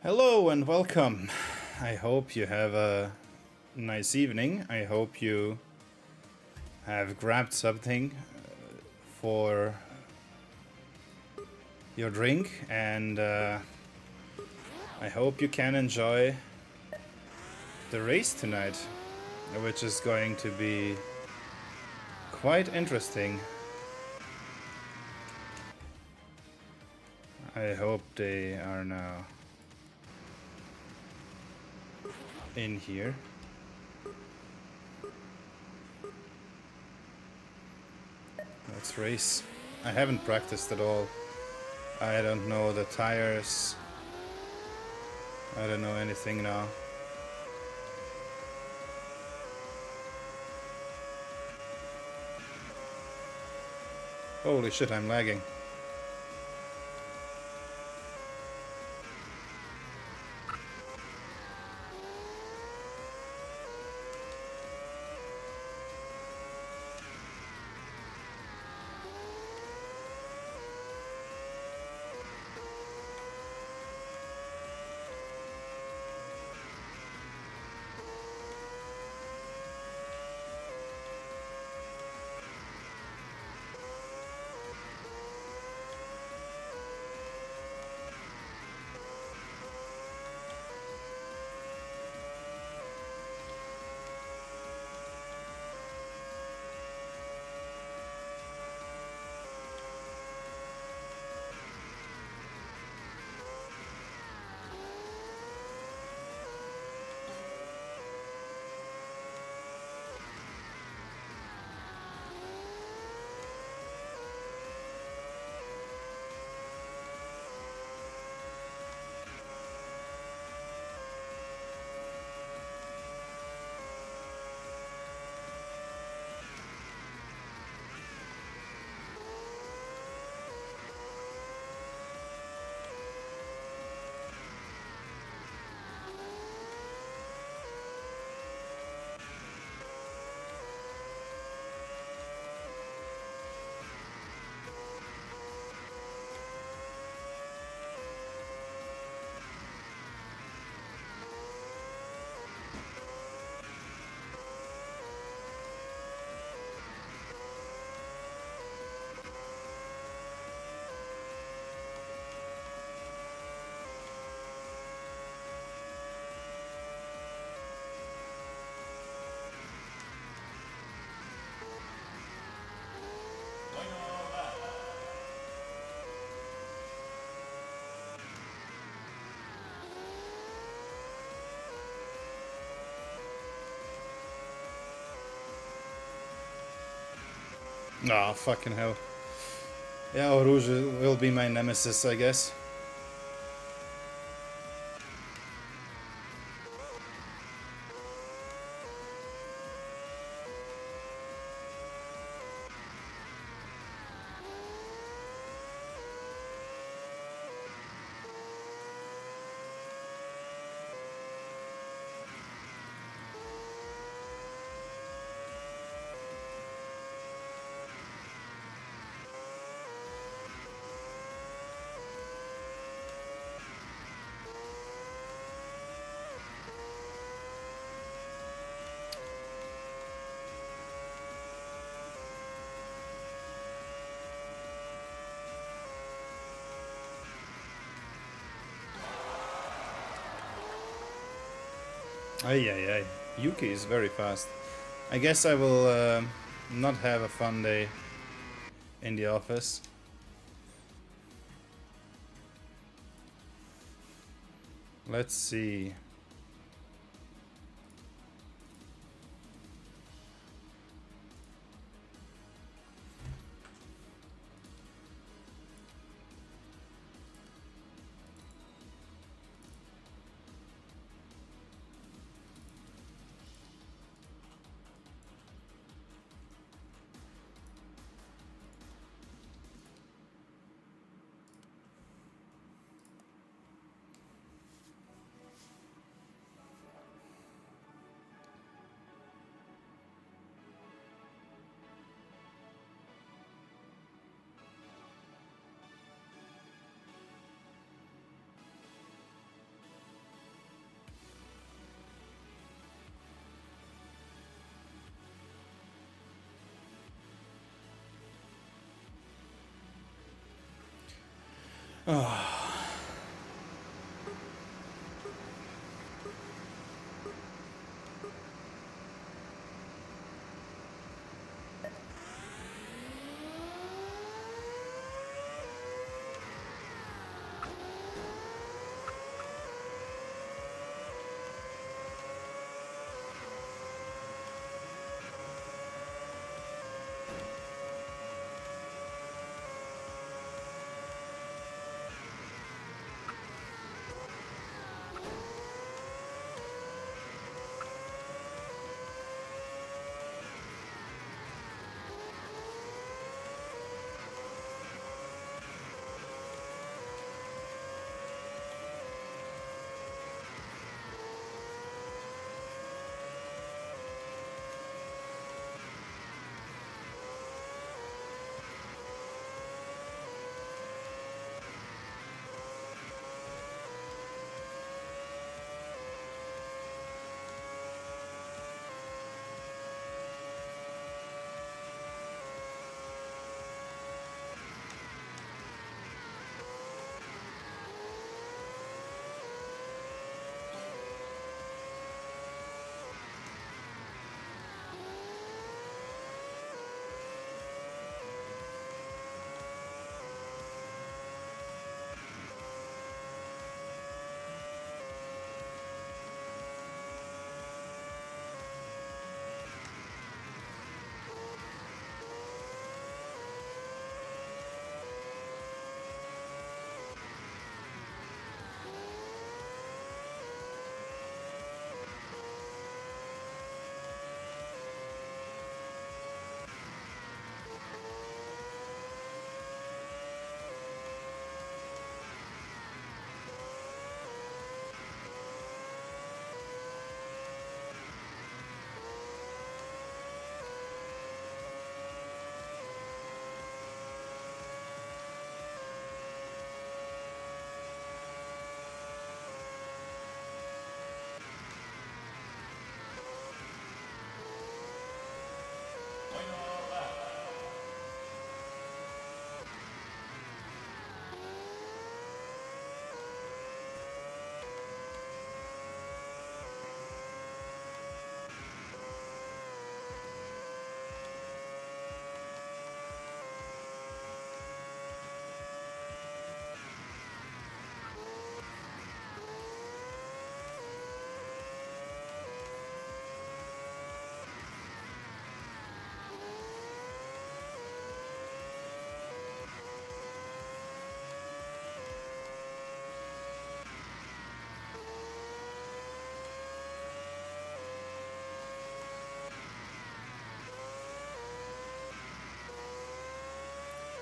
Hello and welcome. I hope you have a nice evening. I hope you have grabbed something for your drink, and I hope you can enjoy the race tonight, which is going to be quite interesting. I hope they are now in here. Let's race. I haven't practiced at all. I don't know the tires. I don't know anything now. Holy shit, I'm lagging. Ah, fucking hell. Yeah, Rouge will be my nemesis, I guess. Ay, ay, ay. Yuki is very fast. I guess I will not have a fun day in the office. Let's see.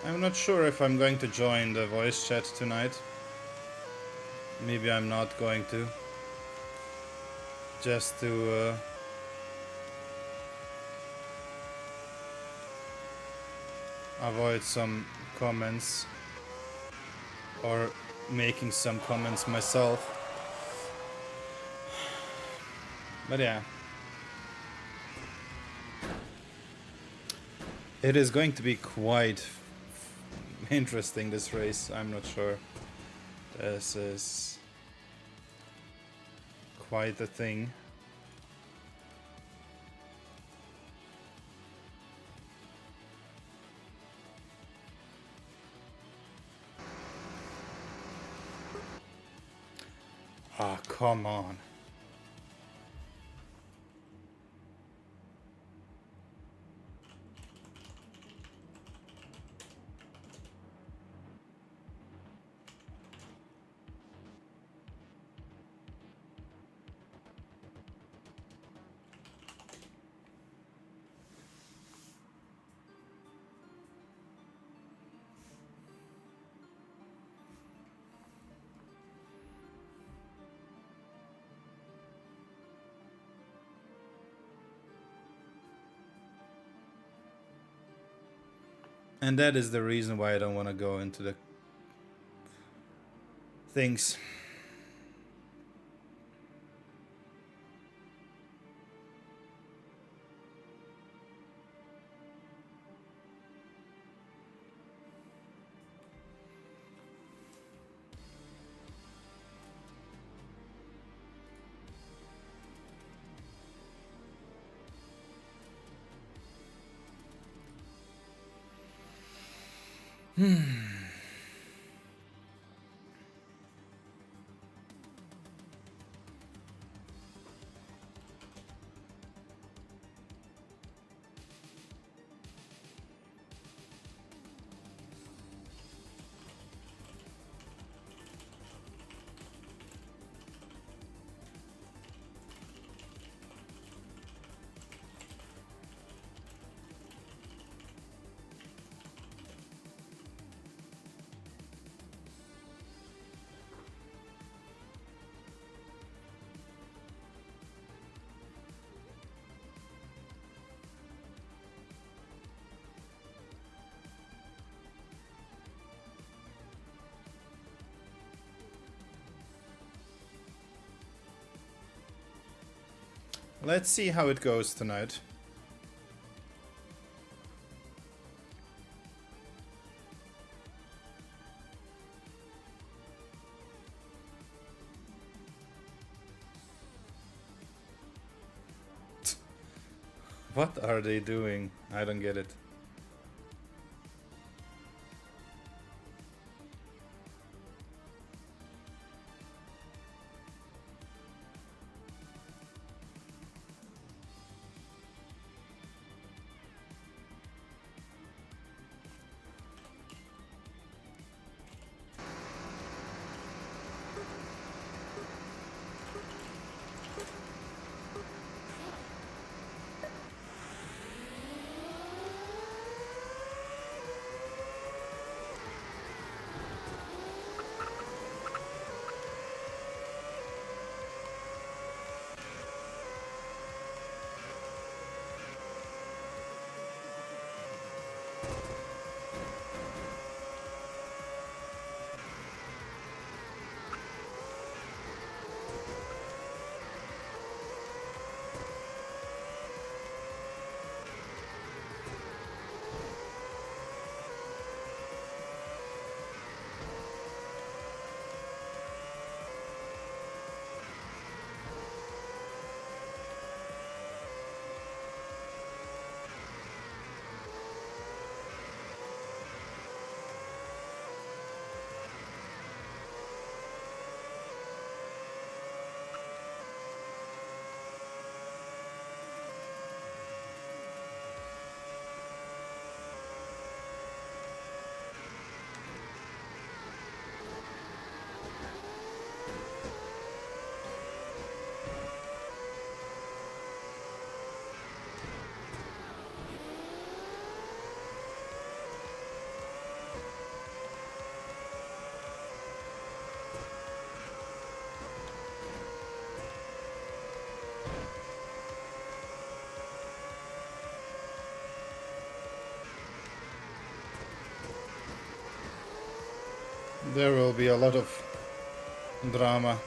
I'm not sure if I'm going to join the voice chat tonight. Maybe I'm not going to. Just to avoid some comments or making some comments myself. But yeah. It is going to be quite interesting, this race. I'm not sure. This is quite a thing. Ah, come on. And that is the reason why I don't want to go into the things. Let's see how it goes tonight. What are they doing? I don't get it. There will be a lot of drama.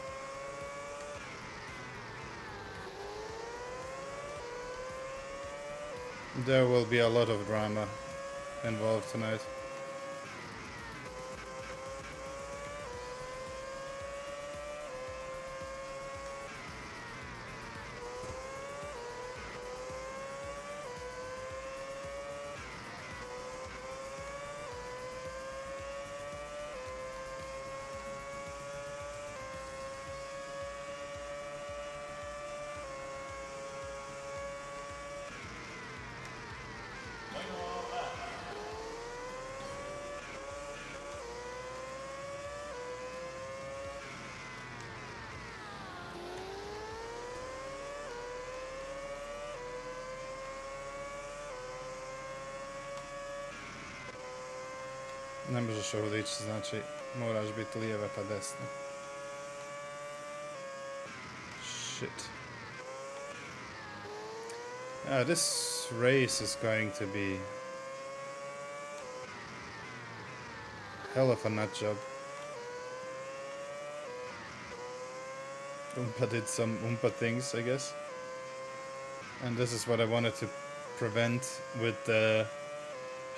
There will be a lot of drama involved tonight. Ne možeš ovdje ići, znači moraš biti lijeve pa desno. Shit. This race is going to be hell of a nut job. Oompa did some Oompa things, I guess. And this is what I wanted to prevent with the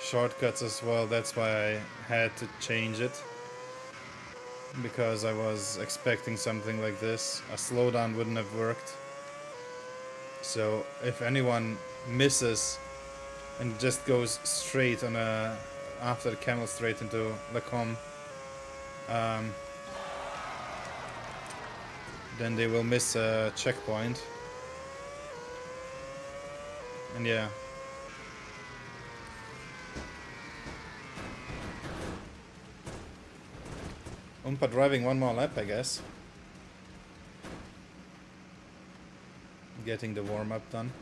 shortcuts as well. That's why I had to change it, because I was expecting something like this. A slowdown wouldn't have worked. So if anyone misses and just goes straight on after the camel straight into Lacombe, then they will miss a checkpoint. And yeah. Umpa driving one more lap, I guess. Getting the warm-up done.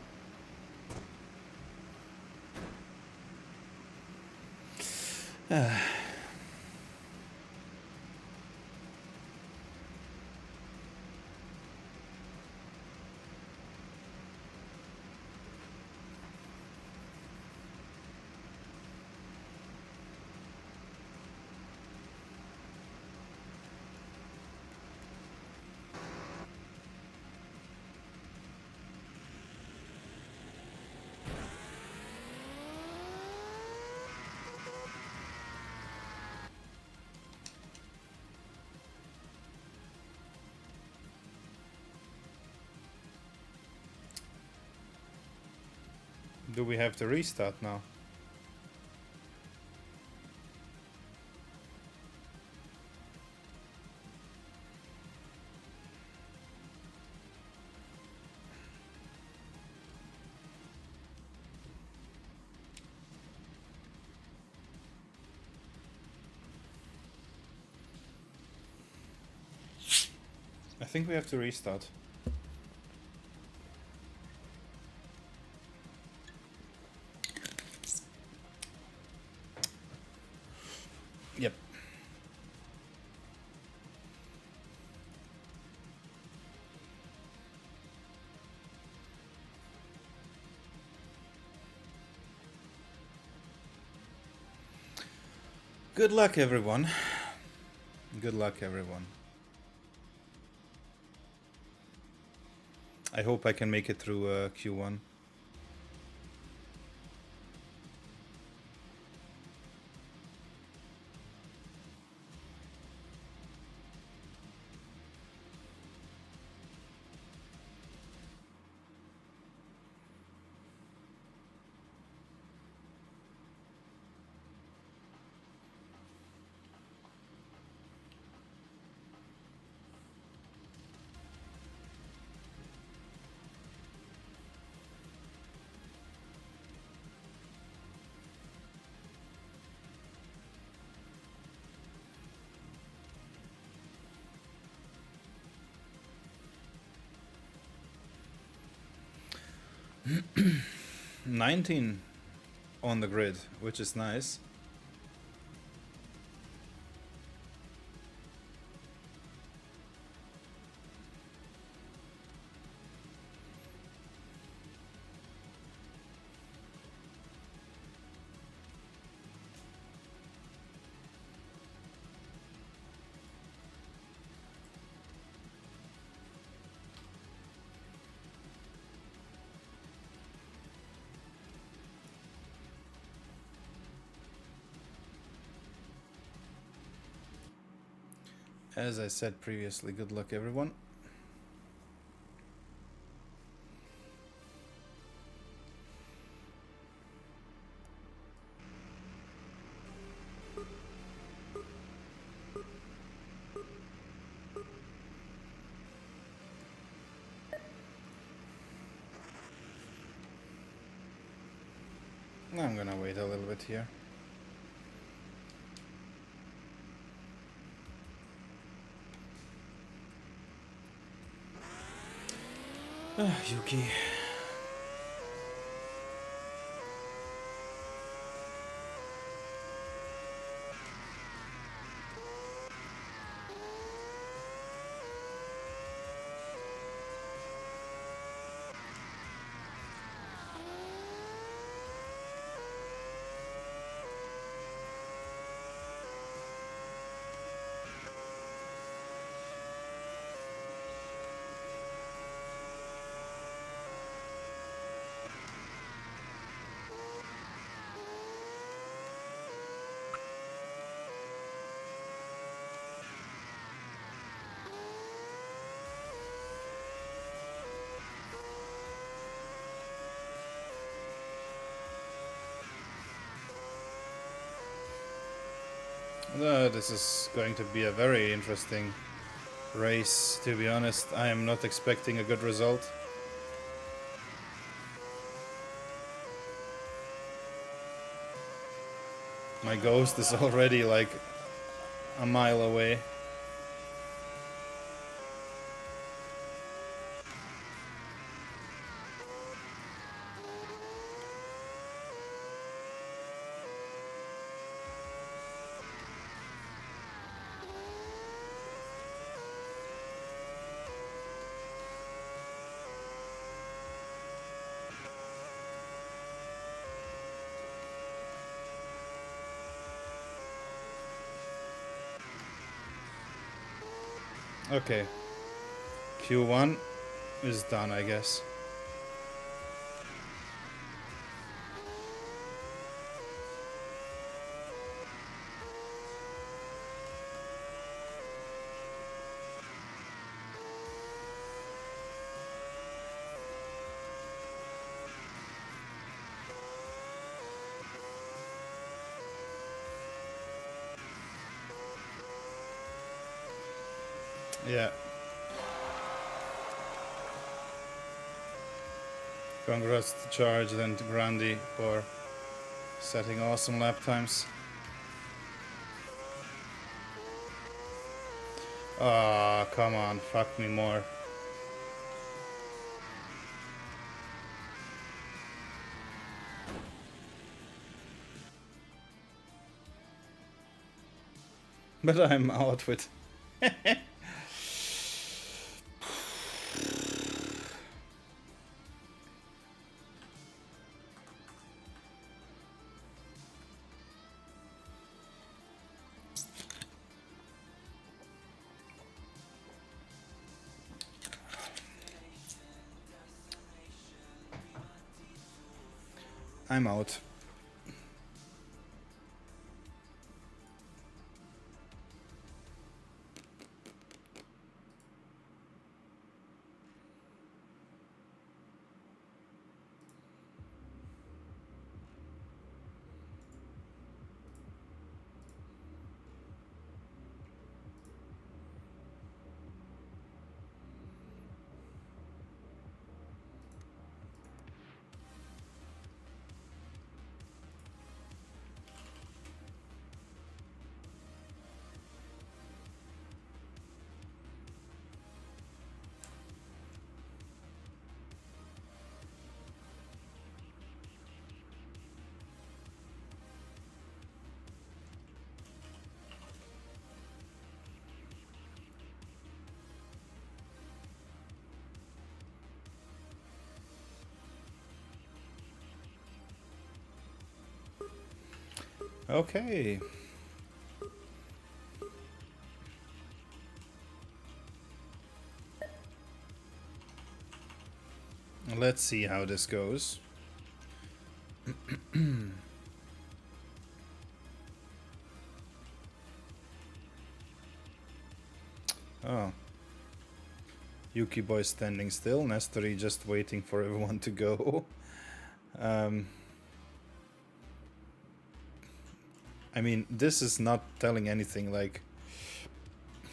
Do we have to restart now? I think we have to restart. Yep. Good luck, everyone. Good luck, everyone. I hope I can make it through Q1. $19 on the grid, which is nice. As I said previously, good luck, everyone. I'm gonna wait a little bit here. Yuki. This is going to be a very interesting race, to be honest. I am not expecting a good result. My ghost is already like a mile away. Okay. Q1 is done, I guess. Yeah. Congrats to Charge and to Grandy for setting awesome lap times. Ah, come on, fuck me more. But I'm out with... I'm out. Okay. Let's see how this goes. Oh. Yuki boy standing still. Nestori just waiting for everyone to go. I mean, this is not telling anything. Like,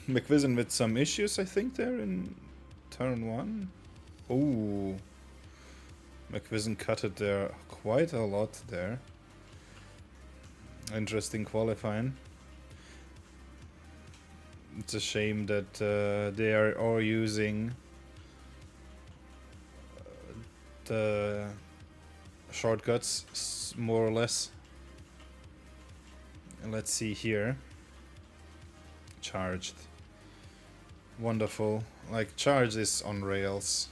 McVision with some issues, I think, there in turn 1. Ooh. McVision cut it there quite a lot there. Interesting qualifying. It's a shame that they are all using the shortcuts, more or less. And let's see here. Charged. Wonderful. Like, Charge is on rails.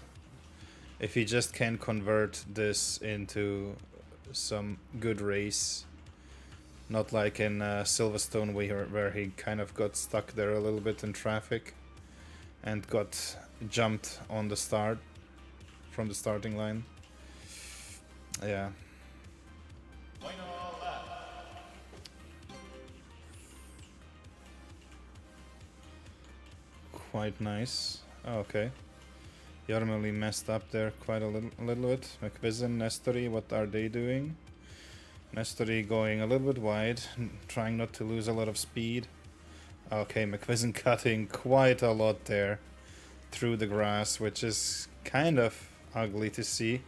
If he just can convert this into some good race, not like in Silverstone where he kind of got stuck there a little bit in traffic and got jumped on the start from the starting line. Yeah. Quite nice. Oh, okay. Yarmeli messed up there quite a little bit. McVision, Nestori, what are they doing? Nestori going a little bit wide, trying not to lose a lot of speed. Okay, McVision cutting quite a lot there through the grass, which is kind of ugly to see.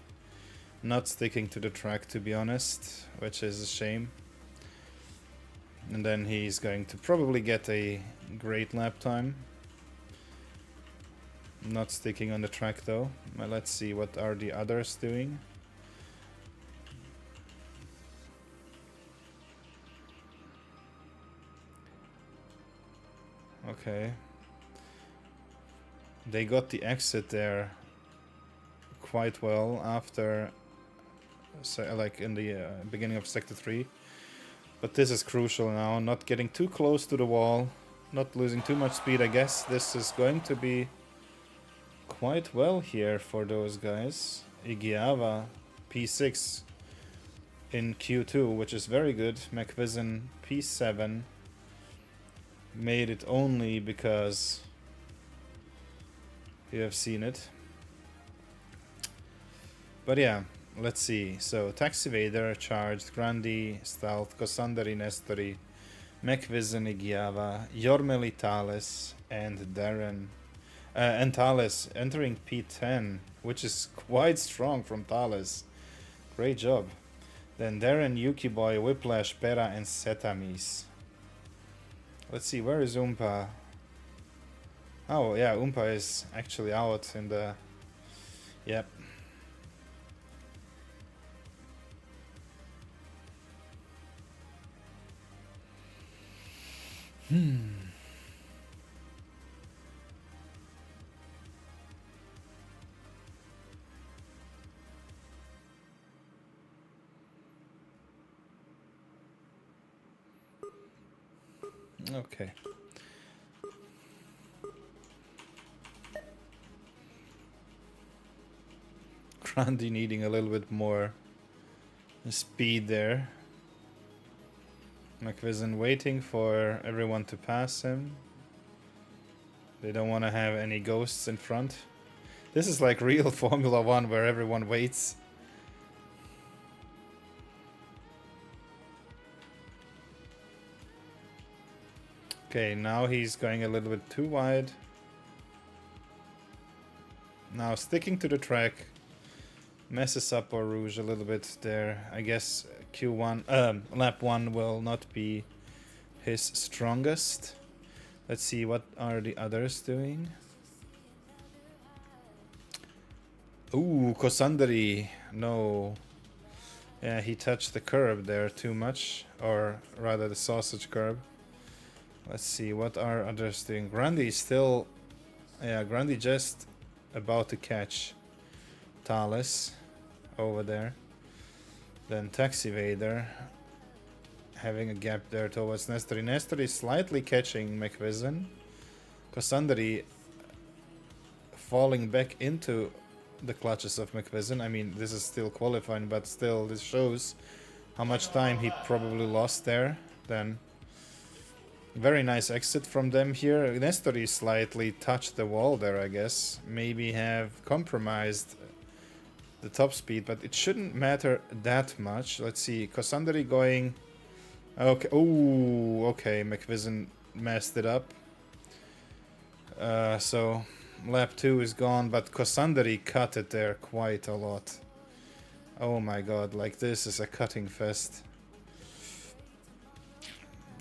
Not sticking to the track, to be honest, which is a shame. And then he's going to probably get a great lap time. Not sticking on the track though. Well, let's see what are the others doing. Okay. They got the exit there quite well after, like in the beginning of Sector 3. But this is crucial now, not getting too close to the wall, not losing too much speed. I guess this is going to be quite well here for those guys. Igiava P6 in Q2, which is very good. McVision P7 made it only because you have seen it. But yeah, let's see. So Taxi Vader charged, Grandi, Stealth, Kosandari, Nestori, McVision, Igiava, Jormeli, Thales, and Darren. And Thales entering P10, which is quite strong from Thales. Great job. Then Darren, Yuki Boy, Whiplash, Pera, and Setamis. Let's see, where is Umpa? Oh yeah, Umpa is actually out in the... Yep. Okay. Grandi needing a little bit more speed there. McVision waiting for everyone to pass him. They don't want to have any ghosts in front. This is like real Formula 1 where everyone waits. Okay, now he's going a little bit too wide. Now sticking to the track. Messes up our Rouge a little bit there. I guess lap 1 will not be his strongest. Let's see, what are the others doing? Ooh, Kosandari. No. Yeah, he touched the curb there too much. Or rather the sausage curb. Let's see, what are others doing? Grandi still... Yeah, Grandi just about to catch Thales over there. Then Taxi Vader having a gap there towards Nestori. Nestori slightly catching McVision. Kosandari falling back into the clutches of McVision. I mean, this is still qualifying, but still this shows how much time he probably lost there. Then very nice exit from them here. Nestori slightly touched the wall there, I guess. Maybe have compromised the top speed, but it shouldn't matter that much. Let's see, Kosandari going... Okay, oh, okay, McVision messed it up. So lap 2 is gone, but Kosandari cut it there quite a lot. Oh my god, like this is a cutting fest.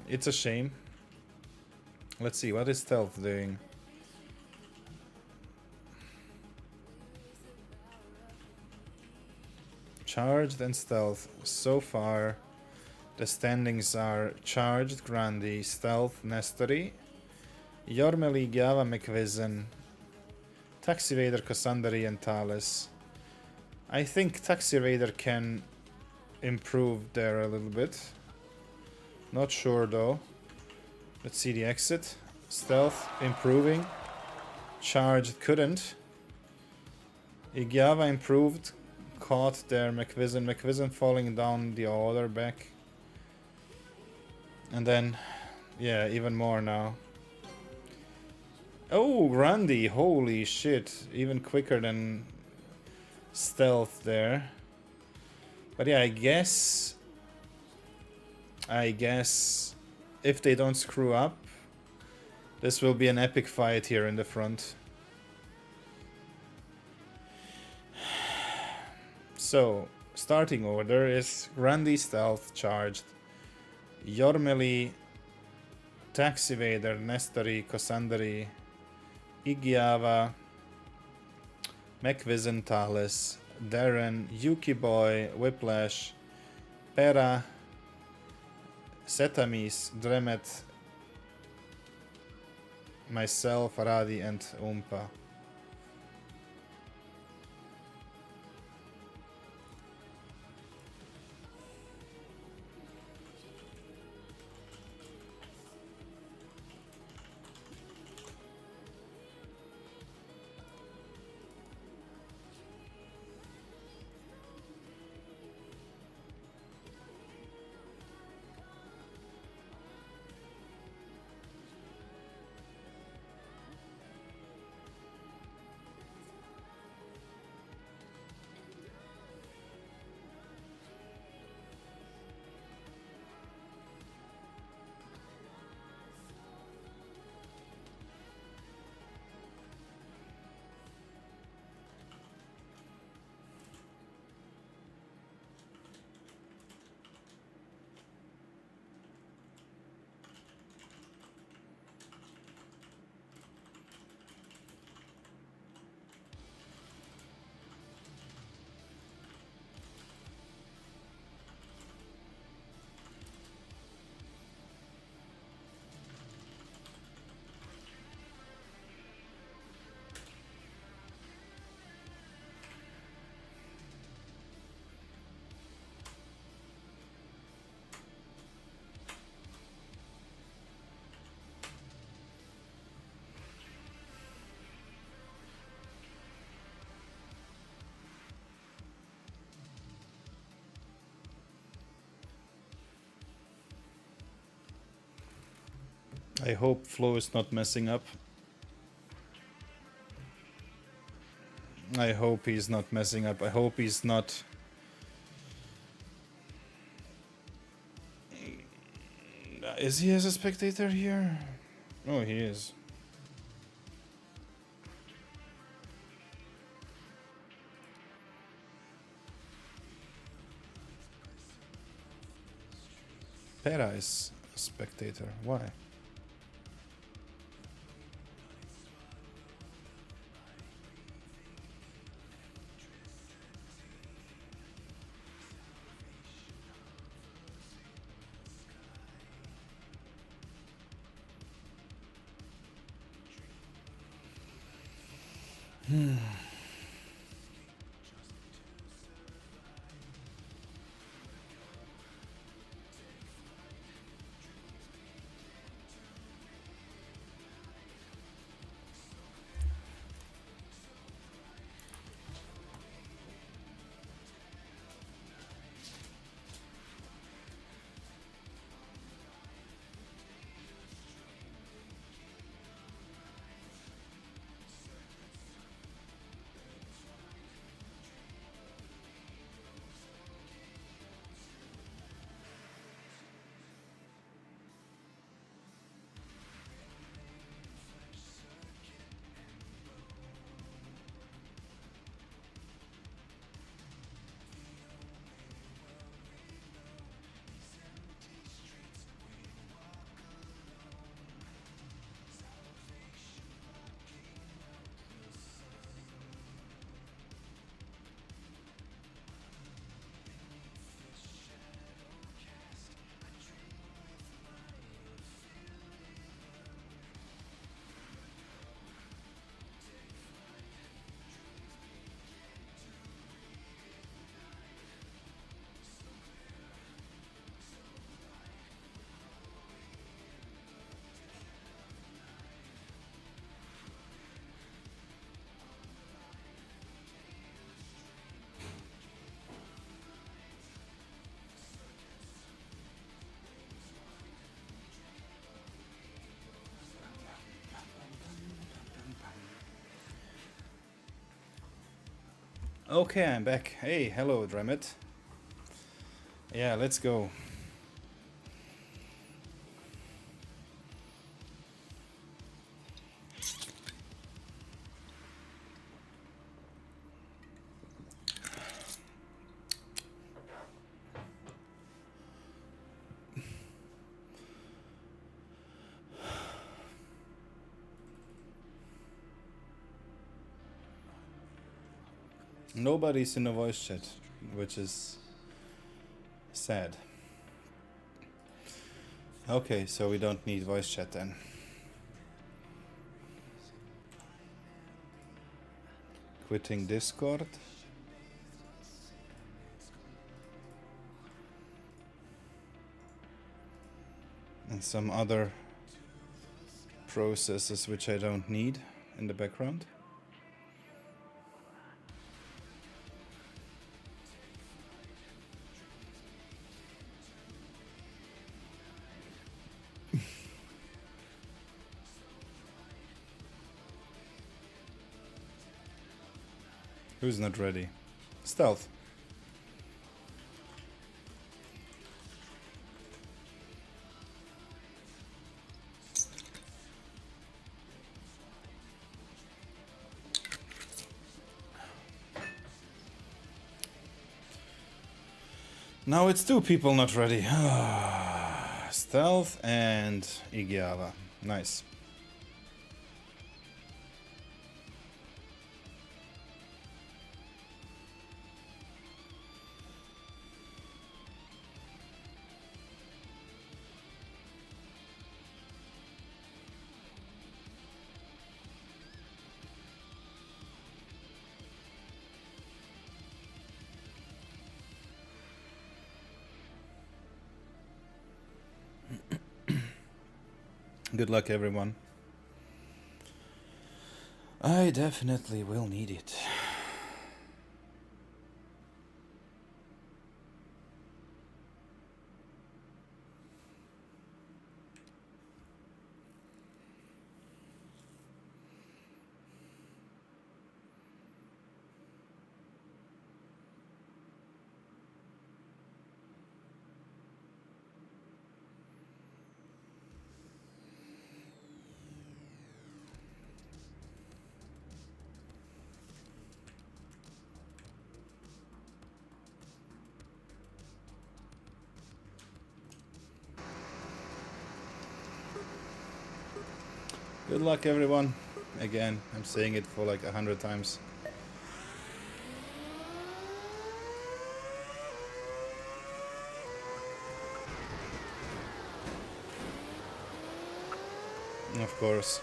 It's a shame. Let's see, what is Stealth doing? Charged and Stealth. So far, the standings are Charged, Grandi, Stealth, Nestori, Jormeli, Giava, McVision, Taxi Vader, Kosandari, and Thales. I think Taxi Vader can improve there a little bit. Not sure though. Let's see the exit. Stealth improving. Charged couldn't. Igiava improved. Caught there McVision. McVision falling down the order back. And then, yeah, even more now. Oh, Grandi. Holy shit. Even quicker than Stealth there. But yeah, I guess I guess if they don't screw up, this will be an epic fight here in the front. So, starting order is Randy Stealth charged, Jormeli, Taxi Vader, Nestori, Kosandari, Igiava, McVision, Thales, Darren, Yuki Boy, Whiplash, Pera, Setamis, Dremet, myself, Radi, and Umpa. I hope Flo is not messing up. I hope he's not messing up. I hope he's not... Is he as a spectator here? Oh, he is. Pera is a spectator. Why? Okay, I'm back. Hey, hello, Dremet. Yeah, let's go. Nobody's in the voice chat, which is sad. Okay, so we don't need voice chat then. Quitting Discord. And some other processes which I don't need in the background. Who's not ready? Stealth. Now it's two people not ready. Stealth and Igiala. Nice. Good luck, everyone. I definitely will need it. Good luck, everyone. Again, I'm saying it for like 100 times. Of course.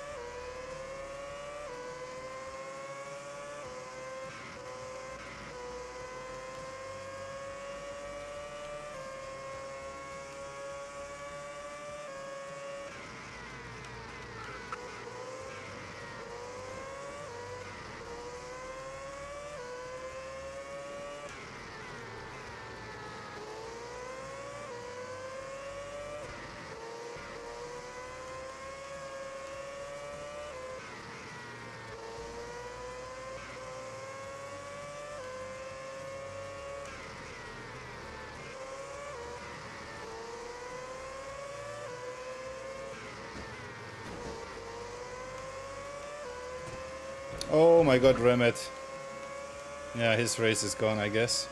Oh my god, Remet. Yeah, his race is gone, I guess.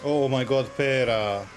Oh my god, Pera.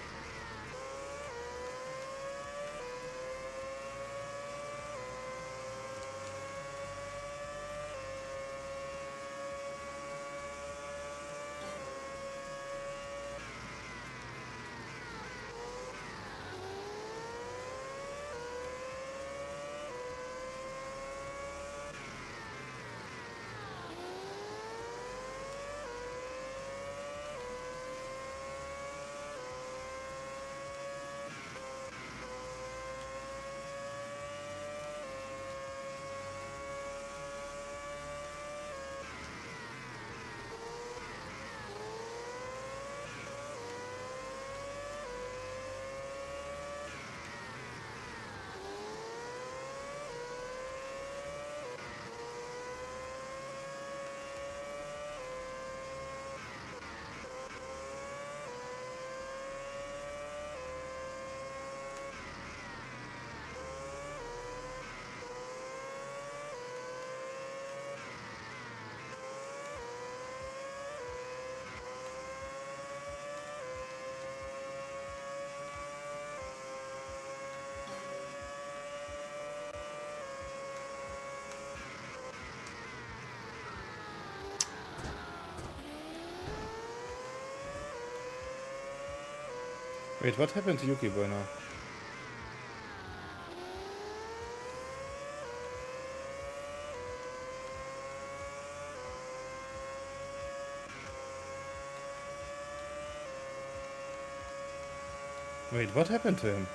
Wait, what happened to Yuki Boy now? Wait, what happened to him?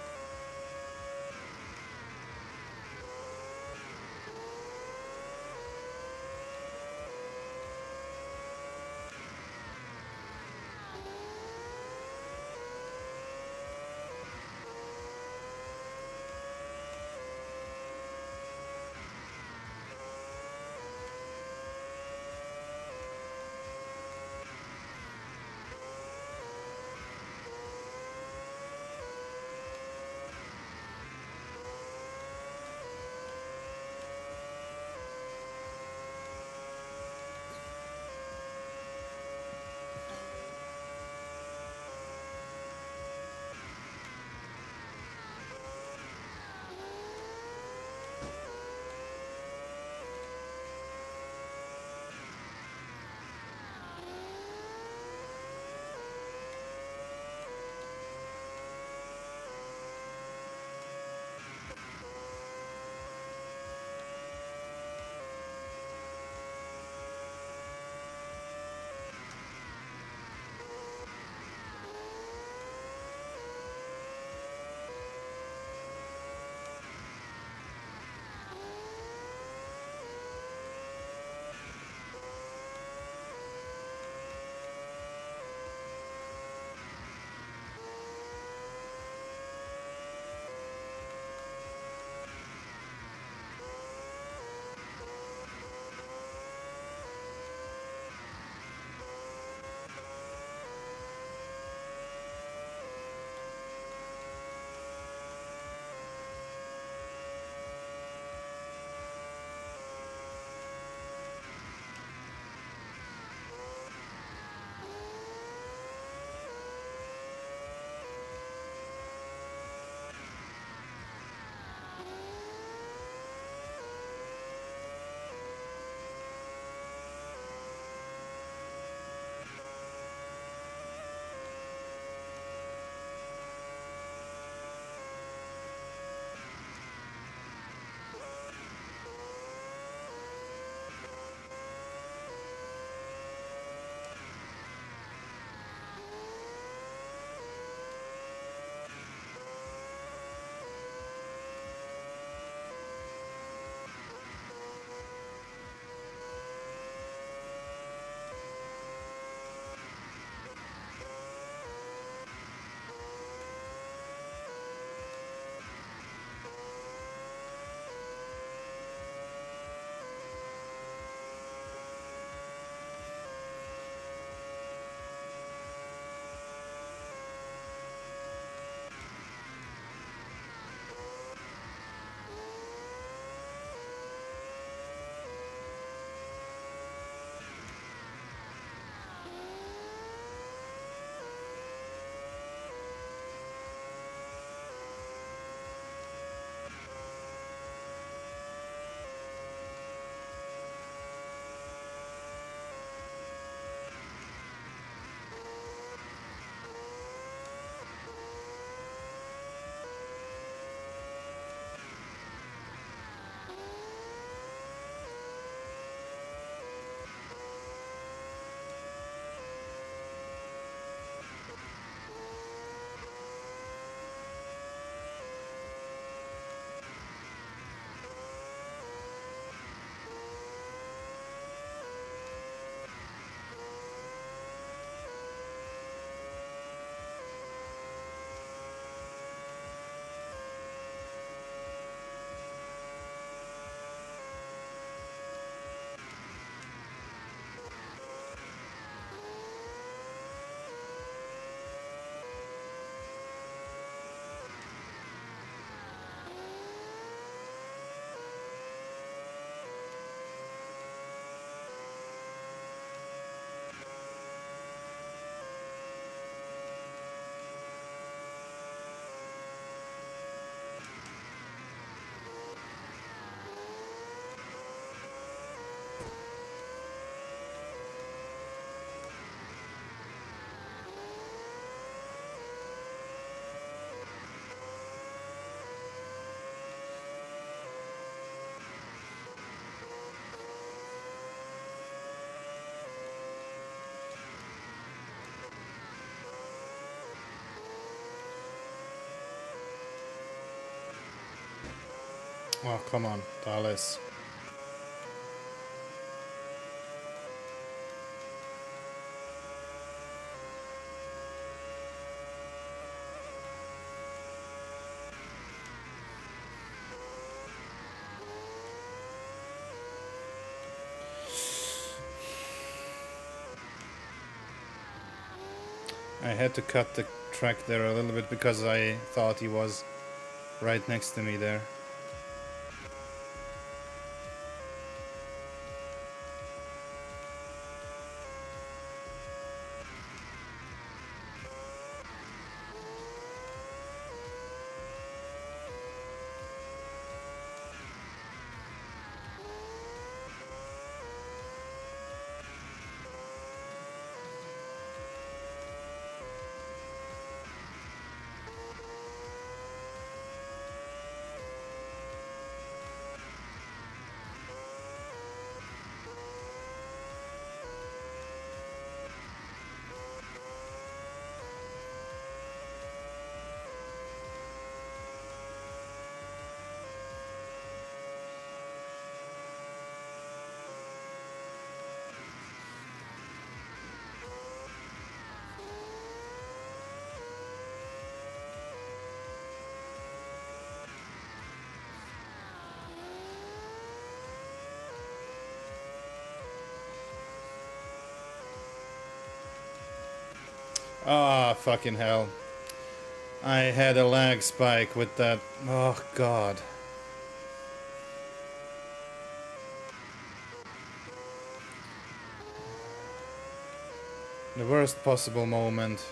Oh, come on, Dallas. I had to cut the track there a little bit because I thought he was right next to me there. Ah, fucking hell. I had a lag spike with that. Oh, God. The worst possible moment.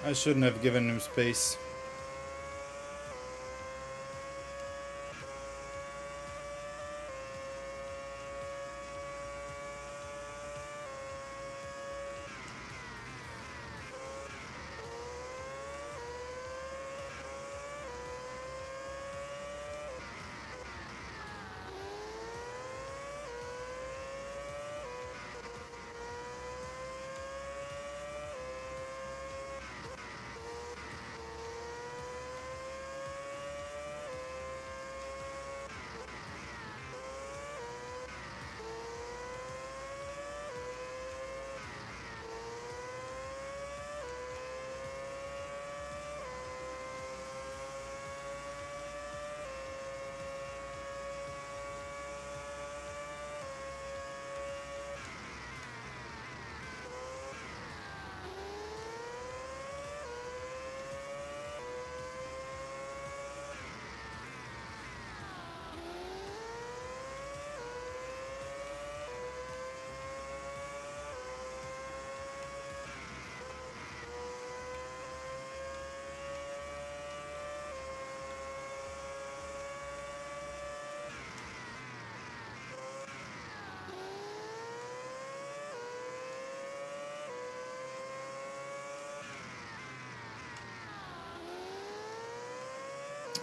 I shouldn't have given him space.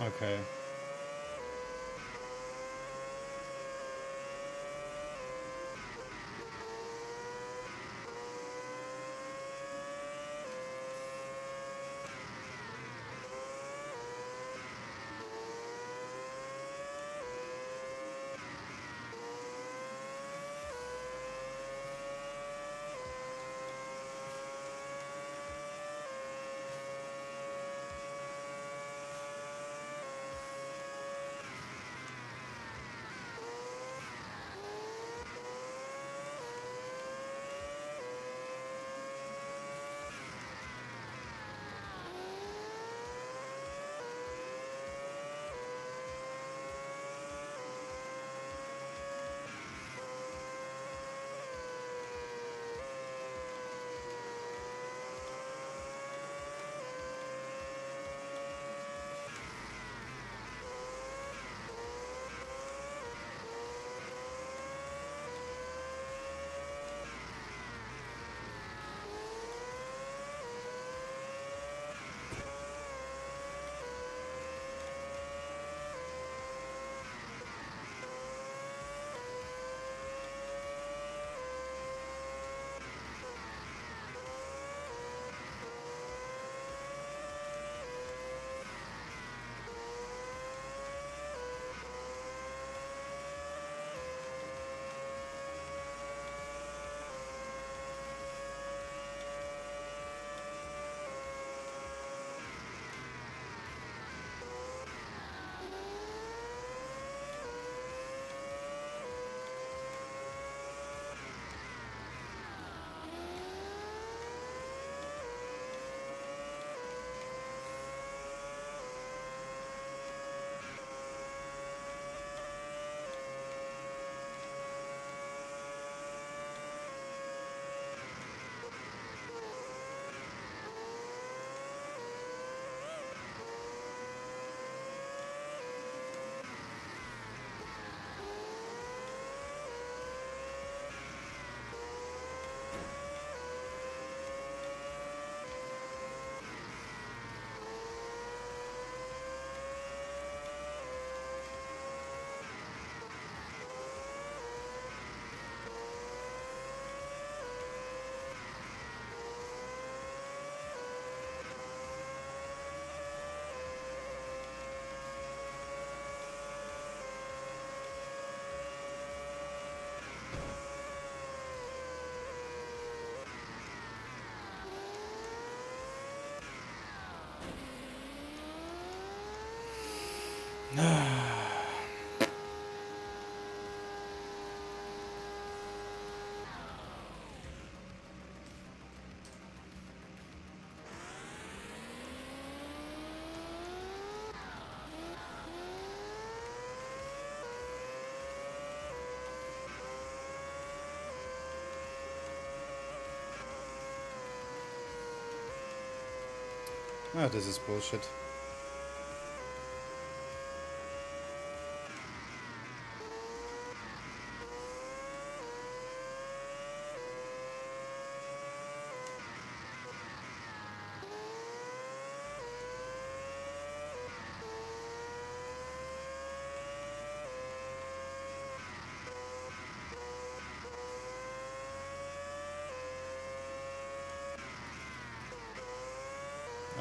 Okay. Oh, this is bullshit.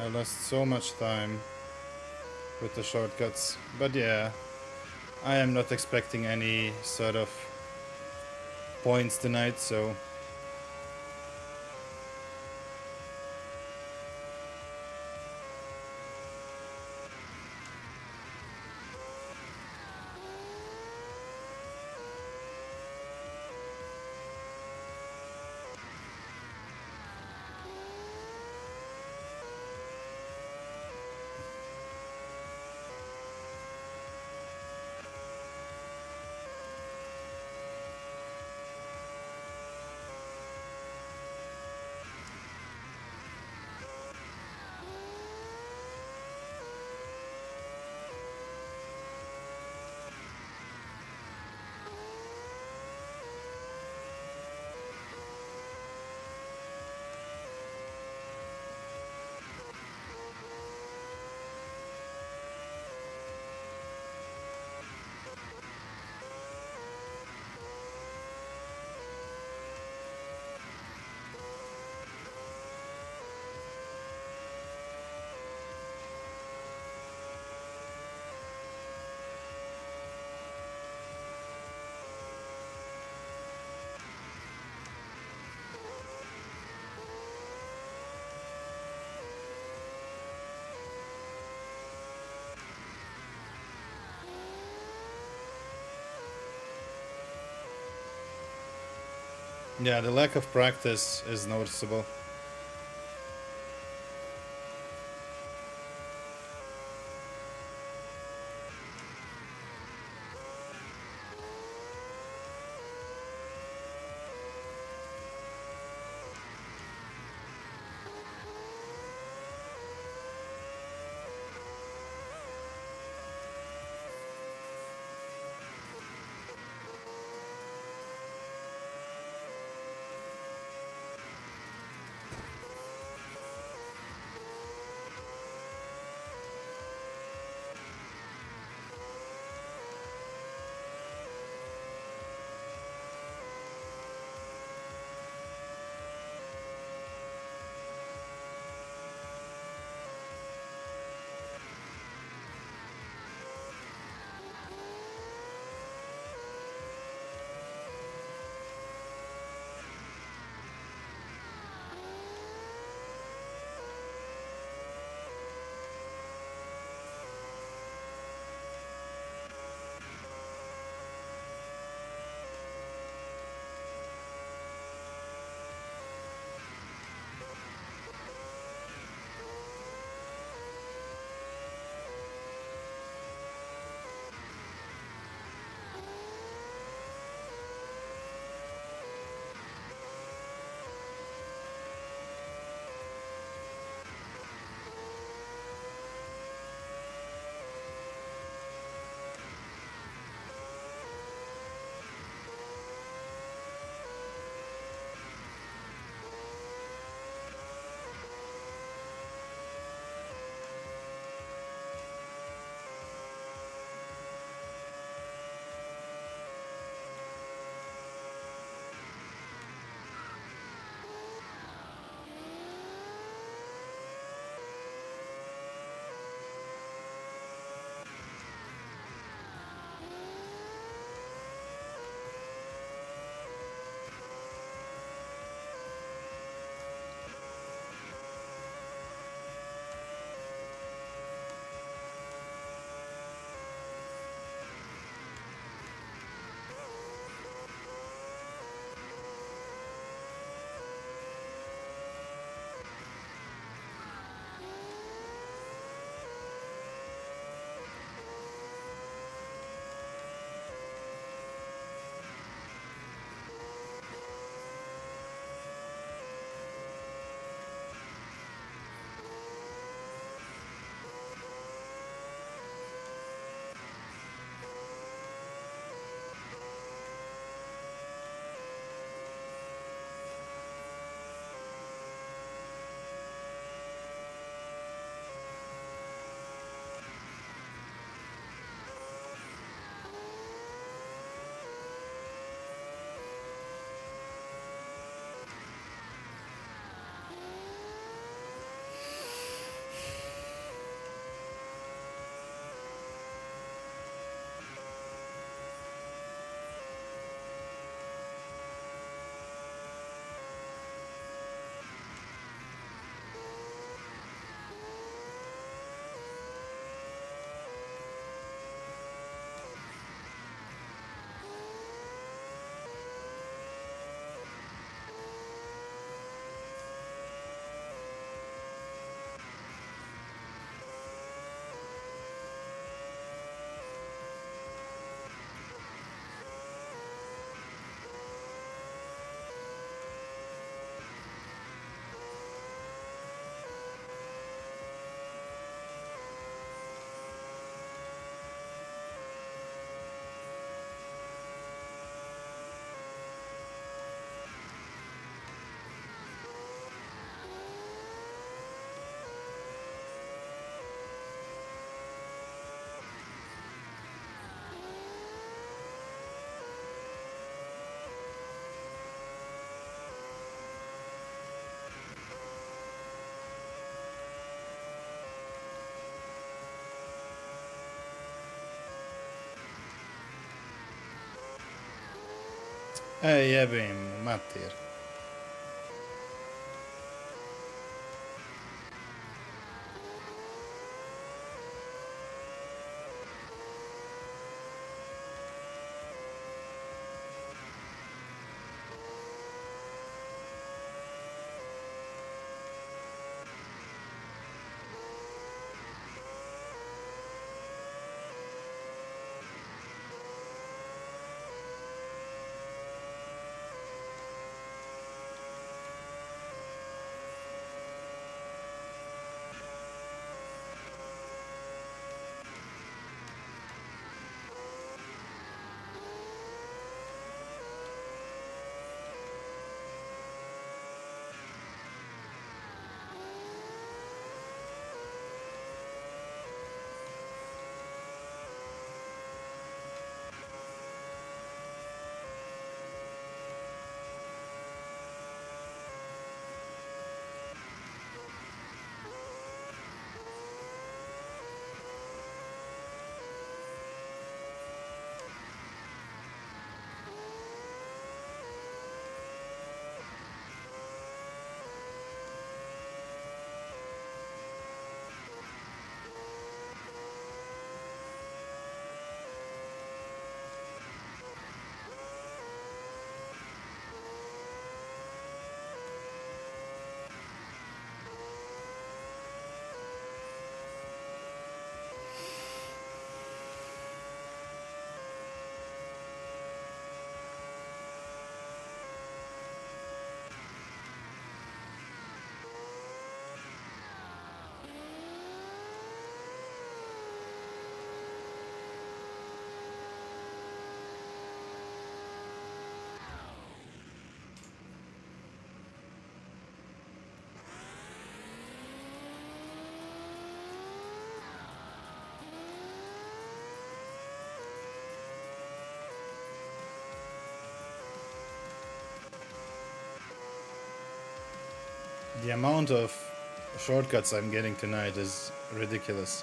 I lost so much time with the shortcuts. But yeah, I am not expecting any sort of points tonight, so... Yeah, the lack of practice is noticeable. Ja bem, Matir. The amount of shortcuts I'm getting tonight is ridiculous.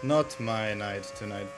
Not my night tonight.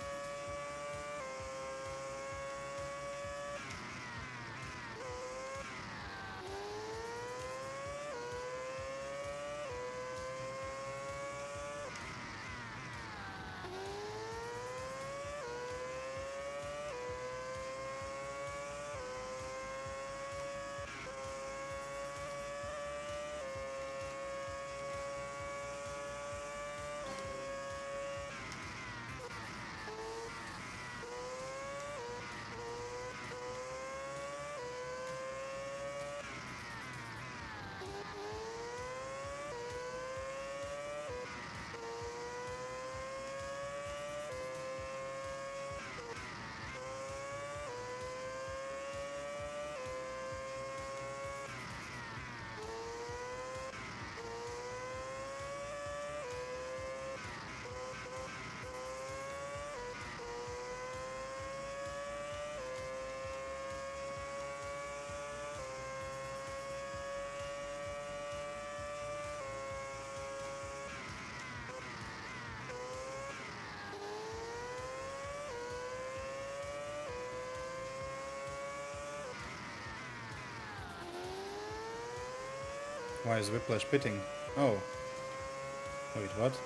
Why is Whiplash pitting? Oh. Wait, what?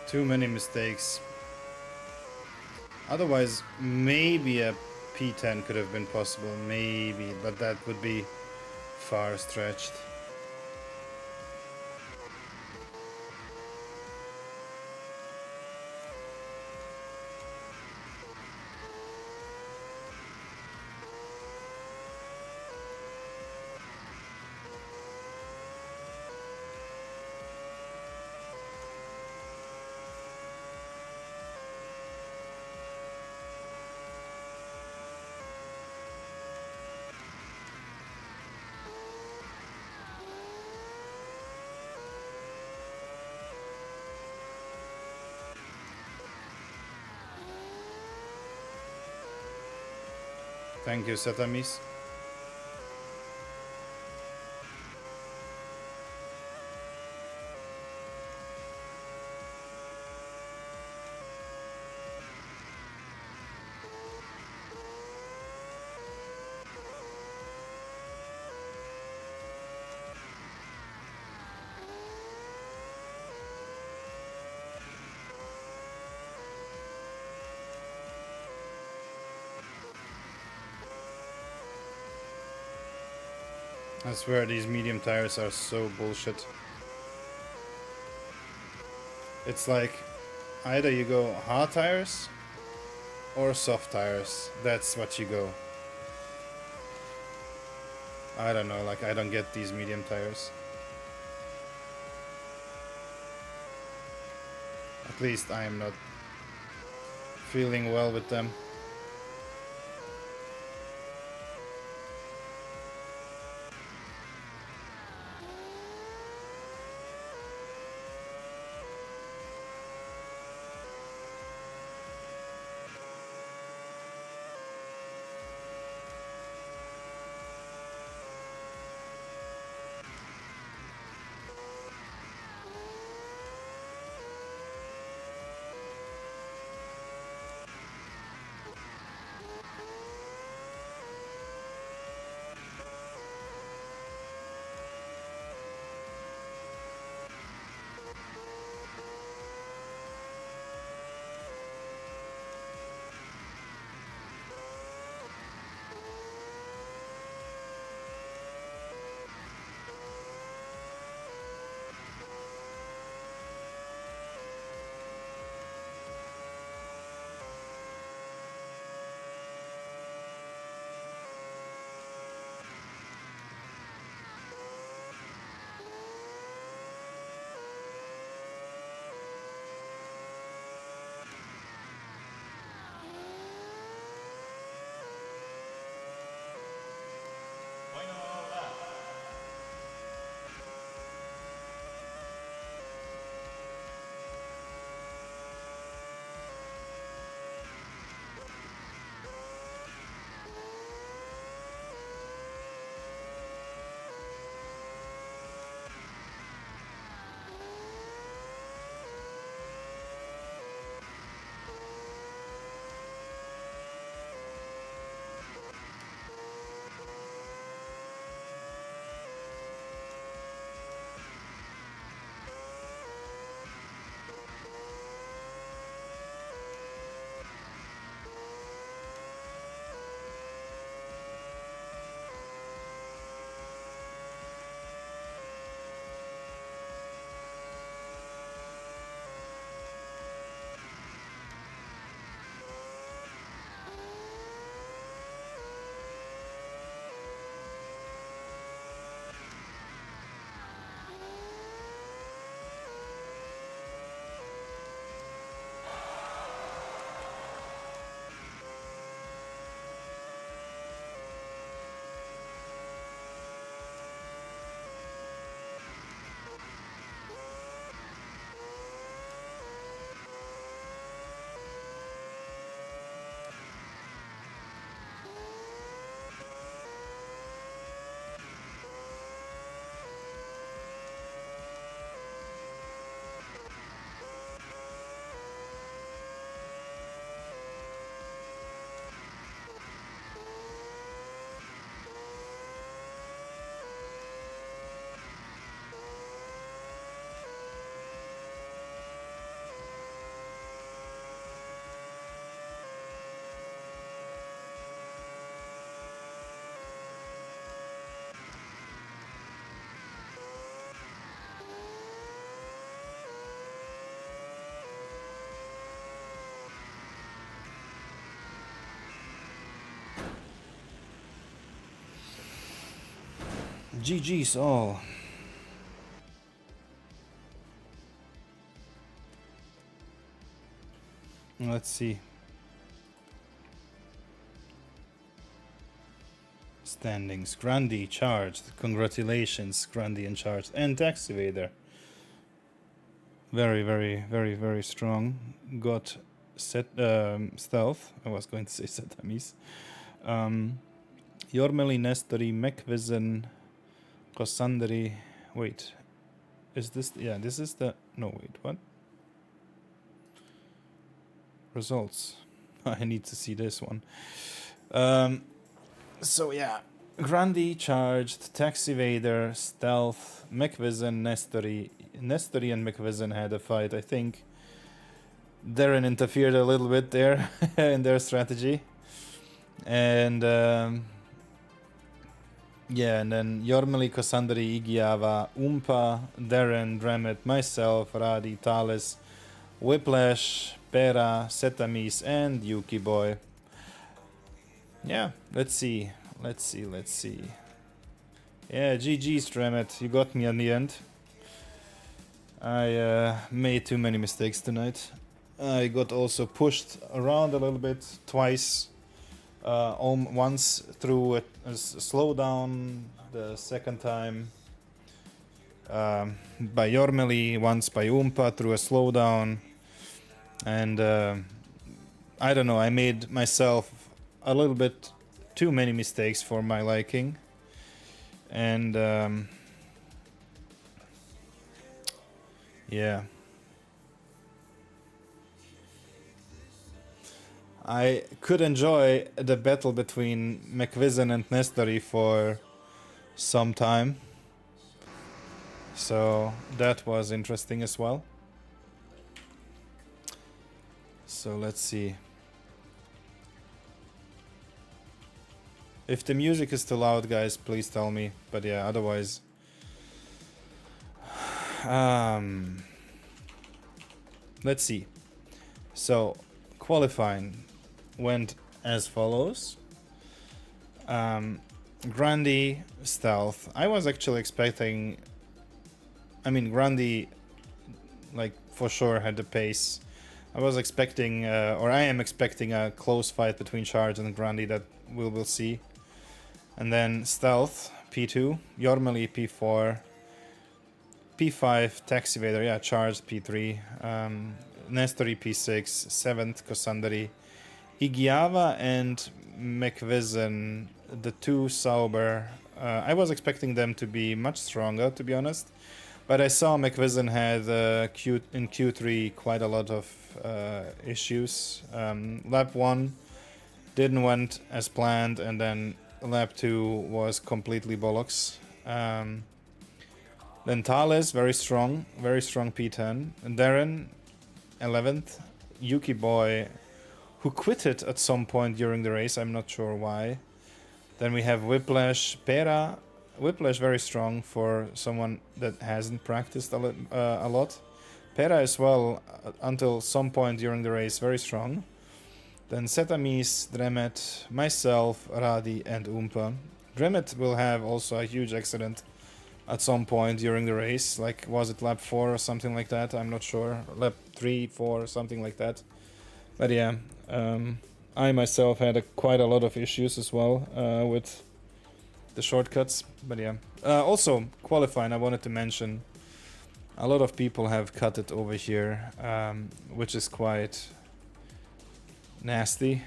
Too many mistakes. Otherwise, maybe a P10 could have been possible, maybe, but that would be far stretched. Thank you, Satamis. I swear these medium tires are so bullshit. It's like either you go hard tires or soft tires. That's what you go. I don't know, like I don't get these medium tires. At least I am not feeling well with them. GG's all. Let's see. Standings. Grundy charged. Congratulations, Grundy in charge. And Tax Evader. Very, very, very, very strong. Got set stealth. I was going to say Setamis. Jormeli, Nestori, Mekvizen, Kosandri. Wait. Is this... Yeah, this is the... No, wait, what? Results. I need to see this one. So yeah, Grundy charged, Tax Evader, Stealth, Mekvizen, Nestori. Nestori and Mekvizen had a fight, I think. Darren interfered a little bit there in their strategy. And Yeah, and then Jormeli, Kosandri, Igiava, Umpa, Darren, Dremet, myself, Radi, Thales, Whiplash, Pera, Setamis, and Yuki Boy. Yeah, let's see. Yeah, GG's, Dremet. You got me in the end. I made too many mistakes tonight. I got also pushed around a little bit twice. Once through a slowdown, the second time by Jormeli, once by Umpa through a slowdown, and I don't know, I made myself a little bit too many mistakes for my liking, and yeah, I could enjoy the battle between McVision and Nestori for some time. So that was interesting as well. So let's see. If the music is too loud, guys, please tell me. But yeah, otherwise... let's see. So, qualifying went as follows. Grandi, Stealth. I was actually expecting... I mean, Grandi, like, for sure had the pace. I was expecting, or I am expecting a close fight between Charge and Grandi that we will see. And then Stealth, P2, Jormeli, P4, P5, Taxivader, yeah, Charge, P3, Nestori, P6, 7th, Kosandari, Igiava and McVision, the two Sauber. I was expecting them to be much stronger, to be honest. But I saw McVision had in Q3 quite a lot of issues. Lap 1 didn't went as planned, and then lap 2 was completely bollocks. Then Thales, very strong P10. And Darren, 11th. Yuki Boy, who quitted at some point during the race, I'm not sure why. Then we have Whiplash, Pera. Whiplash very strong for someone that hasn't practiced a lot. Pera as well, until some point during the race, very strong. Then Setamis, Dremet, myself, Radi and Umpa. Dremet will have also a huge accident at some point during the race. Like, was it lap 4 or something like that? I'm not sure. Lap 3, 4, something like that. But yeah, I myself had quite a lot of issues as well with the shortcuts. But yeah, also qualifying, I wanted to mention a lot of people have cut it over here, which is quite nasty.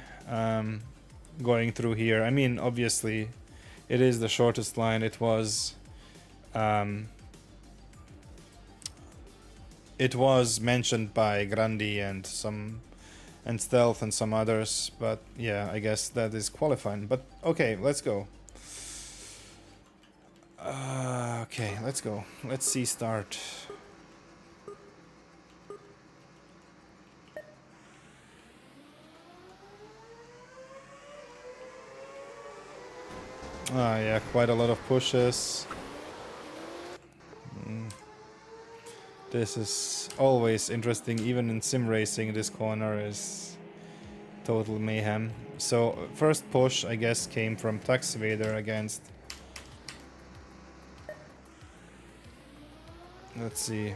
Going through here, I mean, obviously it is the shortest line. It was mentioned by Grandi and Stealth and some others, but yeah, I guess that is qualifying. But okay, let's go. Okay, let's go. Let's see start. Yeah, quite a lot of pushes. This is always interesting, even in sim racing. This corner is total mayhem. So first push, I guess, came from Taxivader against... Let's see.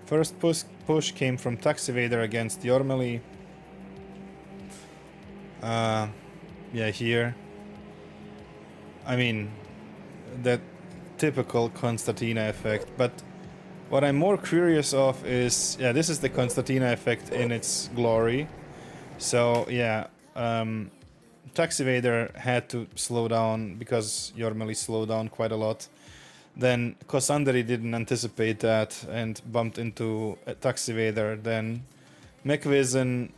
First push came from Taxivader against Jormeli. Yeah, here. I mean, that typical Constantina effect. But what I'm more curious of is, yeah, this is the Constantina effect in its glory. So yeah, Taxivader had to slow down because Jormeli slowed down quite a lot. Then Kosandari didn't anticipate that and bumped into Taxivader. Then McVision,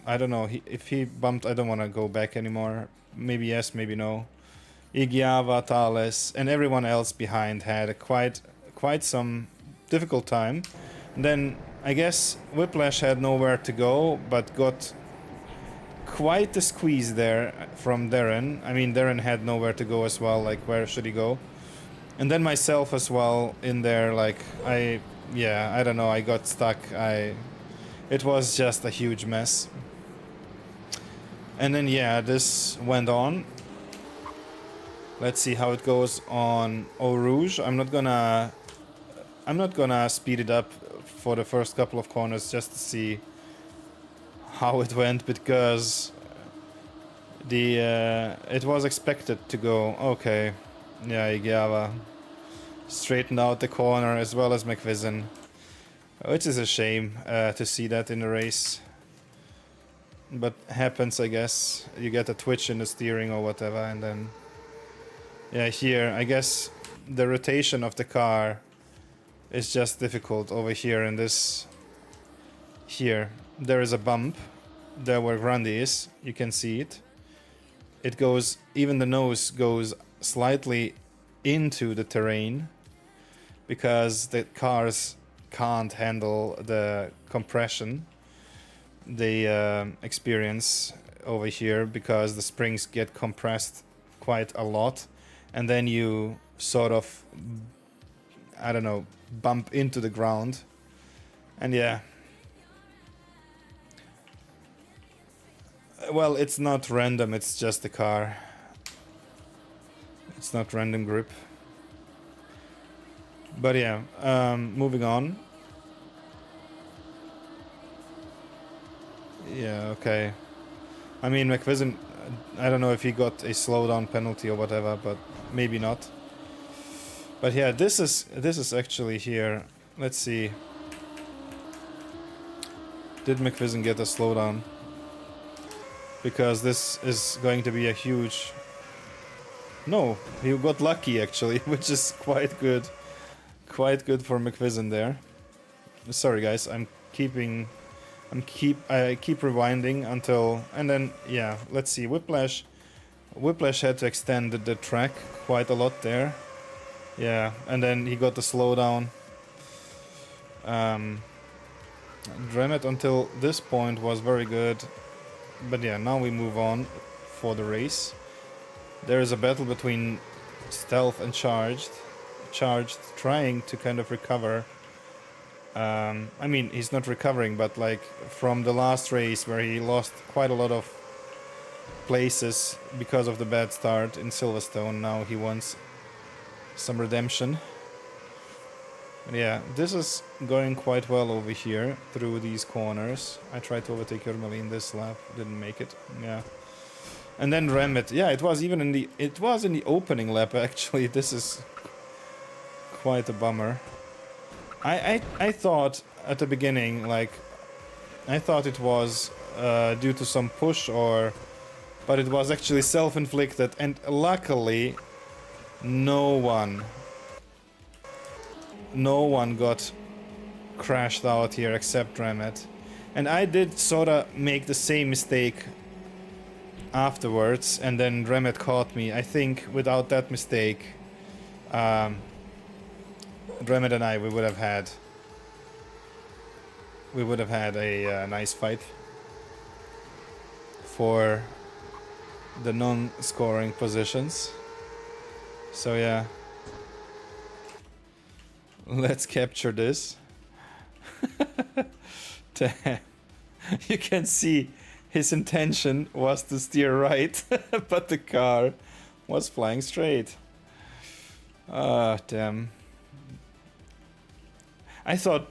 I don't know, if he bumped, I don't want to go back anymore. Maybe yes, maybe no. Igiava, Thales, and everyone else behind had quite some difficult time. And then I guess Whiplash had nowhere to go, but got quite the squeeze there from Darren. I mean, Darren had nowhere to go as well, like where should he go? And then myself as well in there, like I don't know, I got stuck. It was just a huge mess. And then yeah, this went on. Let's see how it goes on Eau Rouge. I'm not gonna speed it up for the first couple of corners just to see how it went, because it was expected to go okay. Yeah, Igava straightened out the corner as well as McVision, which is a shame to see that in the race, but happens, I guess. You get a twitch in the steering or whatever, and then yeah, here I guess the rotation of the car is just difficult over here. In this here there is a bump there where Grundy is, you can see it. It goes, even the nose goes slightly into the terrain because the cars can't handle the compression they experience over here, because the springs get compressed quite a lot, and then you sort of, I don't know, bump into the ground. And yeah, well, it's not random, it's just the car. It's not random grip. But yeah, moving on. Yeah, okay. I mean, McVision, I don't know if he got a slowdown penalty or whatever, but maybe not. But yeah, this is actually here. Let's see. Did McVision get a slowdown? Because this is going to be a huge... No, he got lucky actually, which is quite good. Quite good for McVision there. Sorry guys, I keep rewinding until, and then yeah, let's see. Whiplash had to extend the track quite a lot there. Yeah, and then he got the slowdown. Dremet until this point was very good, but yeah, now we move on for the race. There is a battle between Stealth and Charged, trying to kind of recover. I mean, he's not recovering, but like from the last race where he lost quite a lot of places because of the bad start in Silverstone, now he wants some redemption. Yeah, this is going quite well over here through these corners. I tried to overtake Jurmeli in this lap, didn't make it. Yeah, and then Remit. Yeah, it was in the opening lap actually. This is quite a bummer. I thought at the beginning, like, I thought it was due to some push but it was actually self-inflicted, and luckily no one got crashed out here except Remet. And I did sorta make the same mistake afterwards, and then Remet caught me. I think without that mistake, Remet and I, we would have had a nice fight for the non-scoring positions. So yeah, let's capture this. Damn. You can see his intention was to steer right, but the car was flying straight. Ah, damn. I thought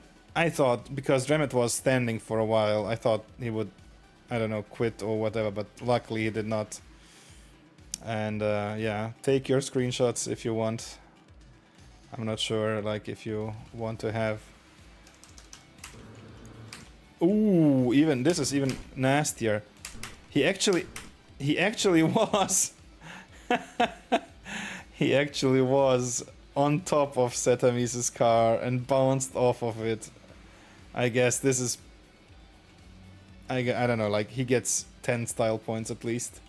because Remet was standing for a while, I thought he would, I don't know, quit or whatever, but luckily he did not. And yeah, take your screenshots if you want. I'm not sure, like, if you want to have... Ooh, even this is even nastier. He actually was he actually was on top of Setamis's car and bounced off of it. I guess this is... I don't know, like, he gets 10 style points at least.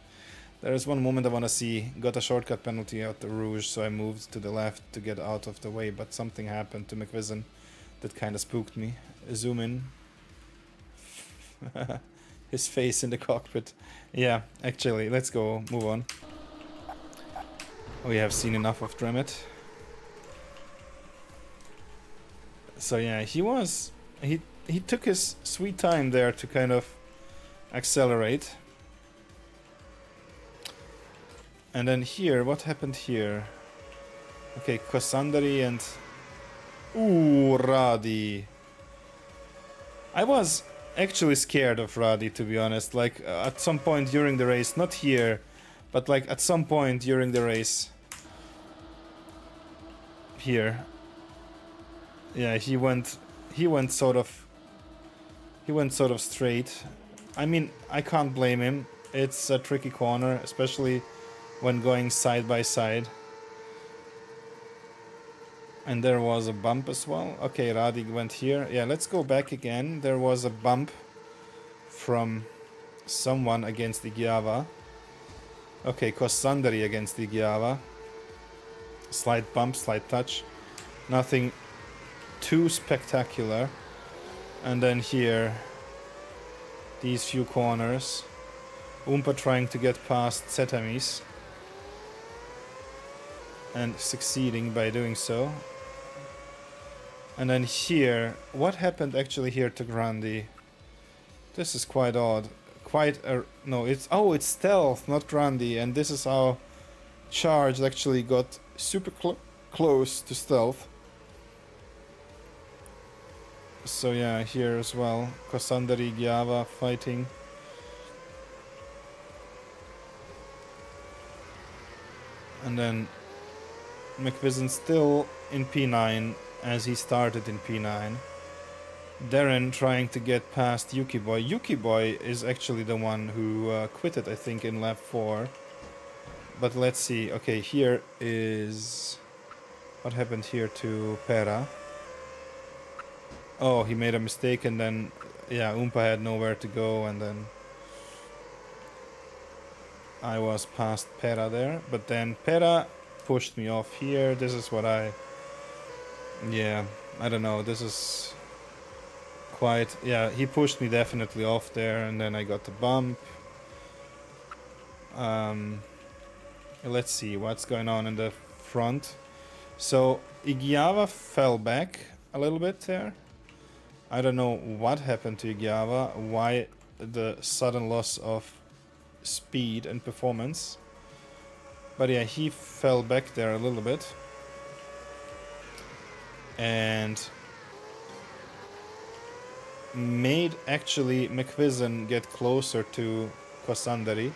There is one moment I want to see. Got a shortcut penalty at the Rouge, so I moved to the left to get out of the way, but something happened to McVision that kind of spooked me. Zoom in. his face in the cockpit. Yeah, actually, let's go, move on. We have seen enough of Dremet. So yeah, he took his sweet time there to kind of accelerate. And then here, what happened here? Okay, Kosandari and... Ooh, Radi. I was actually scared of Radi, to be honest. Like, at some point during the race, not here, but like at some point during the race. Here. Yeah, he went sort of straight. I mean, I can't blame him. It's a tricky corner, especially when going side by side. And there was a bump as well. Okay, Radi went here. Yeah, let's go back again. There was a bump from someone against Igiava. Okay, Kosandari against Igiava. Slight bump, slight touch. Nothing too spectacular. And then here, these few corners. Oompa trying to get past Setamis. And succeeding by doing so. And then here, what happened actually here to Grandi? This is quite odd. No, it's stealth, not Grandi, and this is how Charge actually got super close to stealth. So yeah, here as well, Kosandari, Giava fighting. And then McVision still in P9 as he started in P9. Darren trying to get past Yuki Boy. Yuki Boy is actually the one who quitted, I think, in lap 4. But let's see. Okay, here is... What happened here to Pera? Oh, he made a mistake and then... Yeah, Oompa had nowhere to go and then... I was past Pera there. But then Pera pushed me off here. This is what I... Yeah, I don't know. This is... quite... Yeah, he pushed me definitely off there and then I got the bump. Let's see what's going on in the front. So Igiava fell back a little bit there. I don't know what happened to Igiava, why the sudden loss of speed and performance. But yeah, he fell back there a little bit. And made actually McVision get closer to Kosandari.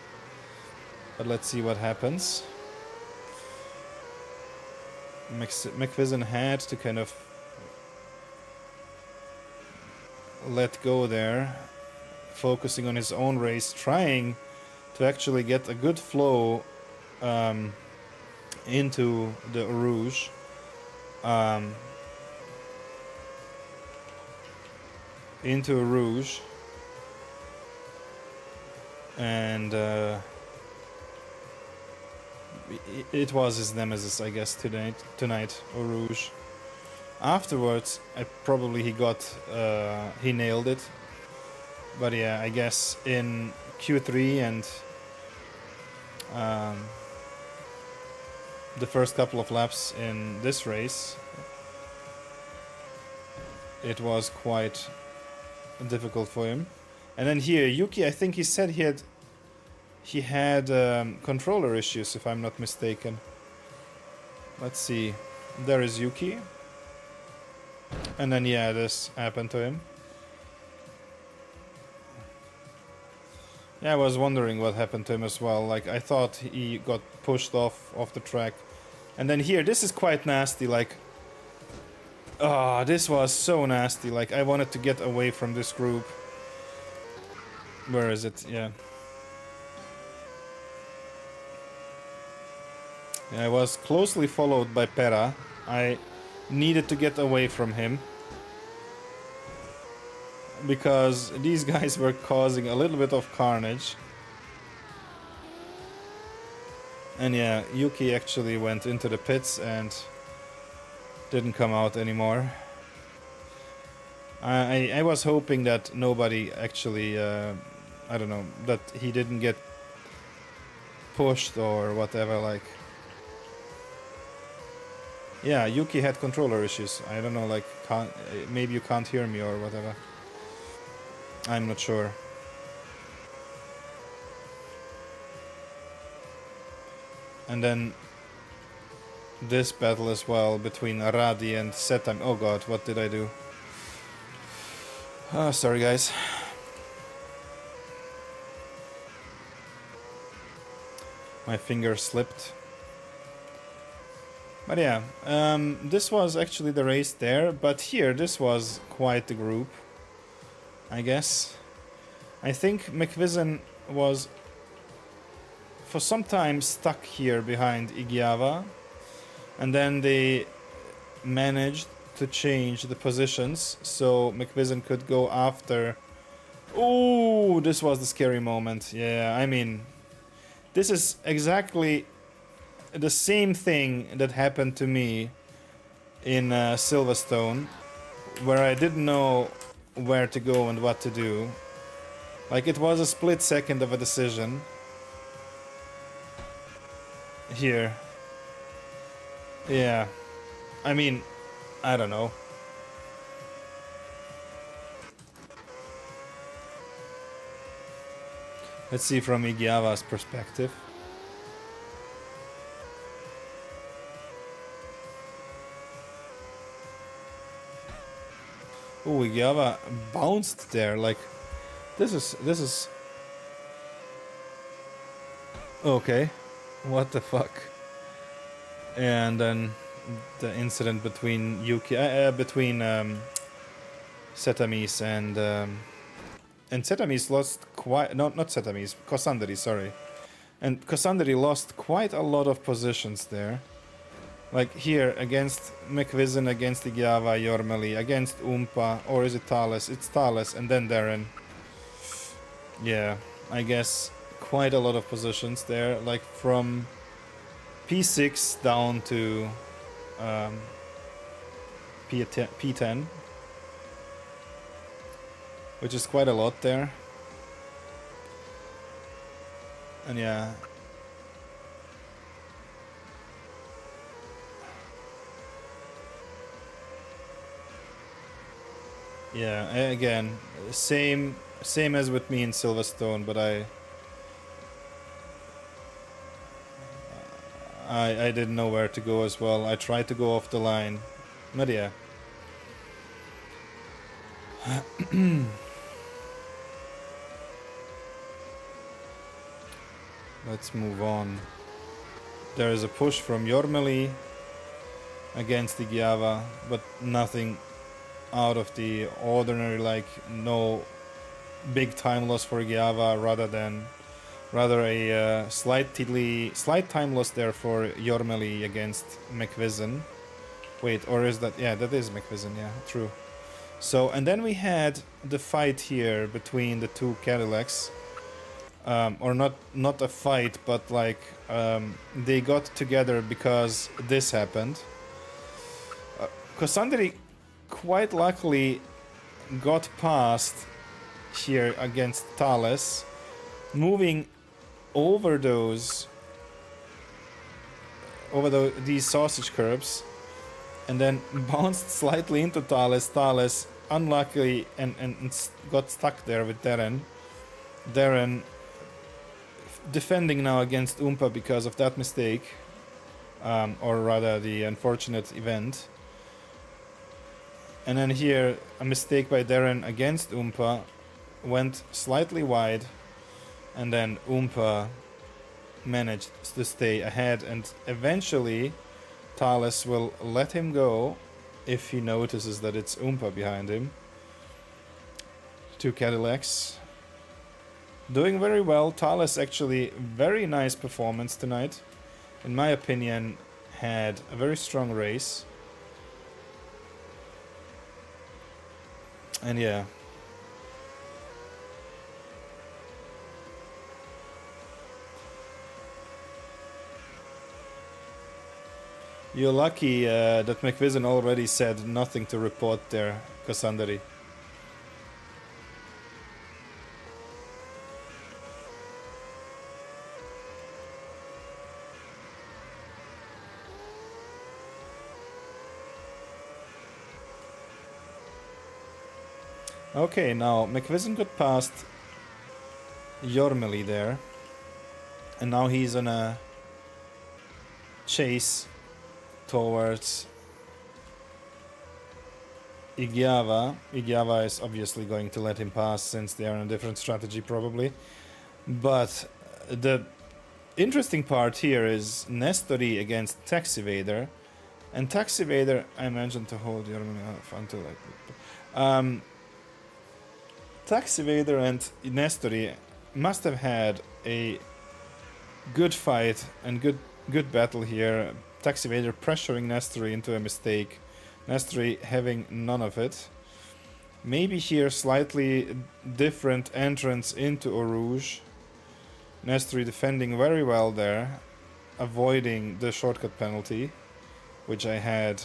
But let's see what happens. McVision had to kind of let go there, focusing on his own race, trying to actually get a good flow into the Rouge. Into Rouge. And it was his nemesis, I guess, tonight, Rouge. Afterwards, he nailed it. But yeah, I guess in Q3 and the first couple of laps in this race, it was quite difficult for him. And then here, Yuki, I think he said he had controller issues, if I'm not mistaken. Let's see. There is Yuki. And then yeah, this happened to him. Yeah, I was wondering what happened to him as well. Like, I thought he got pushed off the track. And then here, this is quite nasty. Like, oh, this was so nasty. Like, I wanted to get away from this group. Where is it? Yeah. I was closely followed by Pera. I needed to get away from him. Because these guys were causing a little bit of carnage. And yeah, Yuki actually went into the pits and didn't come out anymore. I was hoping that nobody actually I don't know, that he didn't get pushed or whatever, like. Yeah, Yuki had controller issues. I don't know, like, maybe you can't hear me or whatever. I'm not sure. And then this battle as well between Aradi and Setam. Oh god, what did I do? Oh, sorry guys. My finger slipped. But yeah, this was actually the race there, but here this was quite the group, I guess. I think McVision was for some time stuck here behind Igiava, and then they managed to change the positions so McVision could go after. Oh, this was the scary moment. Yeah, I mean, this is exactly the same thing that happened to me in Silverstone, where I didn't know where to go and what to do. Like, it was a split second of a decision. Here. Yeah. I mean, I don't know. Let's see from Igiava's perspective. Oh, Igiava bounced there, like, this is... Okay, what the fuck? And then the incident between Setamis and Setamis lost quite... not Setamis, Kosandri, sorry. And Kosandri lost quite a lot of positions there. Like here, against McVision, against Igiava, Jormeli, against Umpa, or is it Thales? It's Thales, and then Darren. Yeah, I guess quite a lot of positions there, like from P6 down to P10, which is quite a lot there. And yeah. Yeah, again, same as with me in Silverstone, but I didn't know where to go as well. I tried to go off the line, but yeah. Let's move on. There is a push from Jormeli against Igiava, but nothing out of the ordinary, like no big time loss for Igiava, rather a slight time loss there for Jormeli against McVision. Wait, or is that... yeah, that is McVision, yeah, true. So, and then we had the fight here between the two Cadillacs. Or not a fight, but like they got together because this happened. Kosandri quite luckily got past here against Thales, moving over these sausage curbs, and then bounced slightly into Thales. Thales unluckily and got stuck there with Darren. Darren defending now against Umpa because of that mistake, or rather the unfortunate event. And then here, a mistake by Darren against Umpa went slightly wide, and then Umpa managed to stay ahead, and eventually Thales will let him go if he notices that it's Umpa behind him. Two Cadillacs. Doing very well. Thales actually very nice performance tonight. In my opinion, had a very strong race. And yeah. You're lucky that McVision already said nothing to report there, Kosandri. Okay, now McVision got past Jormeli there. And now he's on a chase towards Igiava. Igiava is obviously going to let him pass since they are on a different strategy probably. But the interesting part here is Nestori against Tax Evader. And Tax Evader, I imagine to hold Jormeli off until Tax Evader and Nestori must have had a good fight and good battle here. Tax Evader pressuring Nestori into a mistake. Nestori having none of it. Maybe here slightly different entrance into Eau Rouge. Nestori defending very well there, avoiding the shortcut penalty, which I had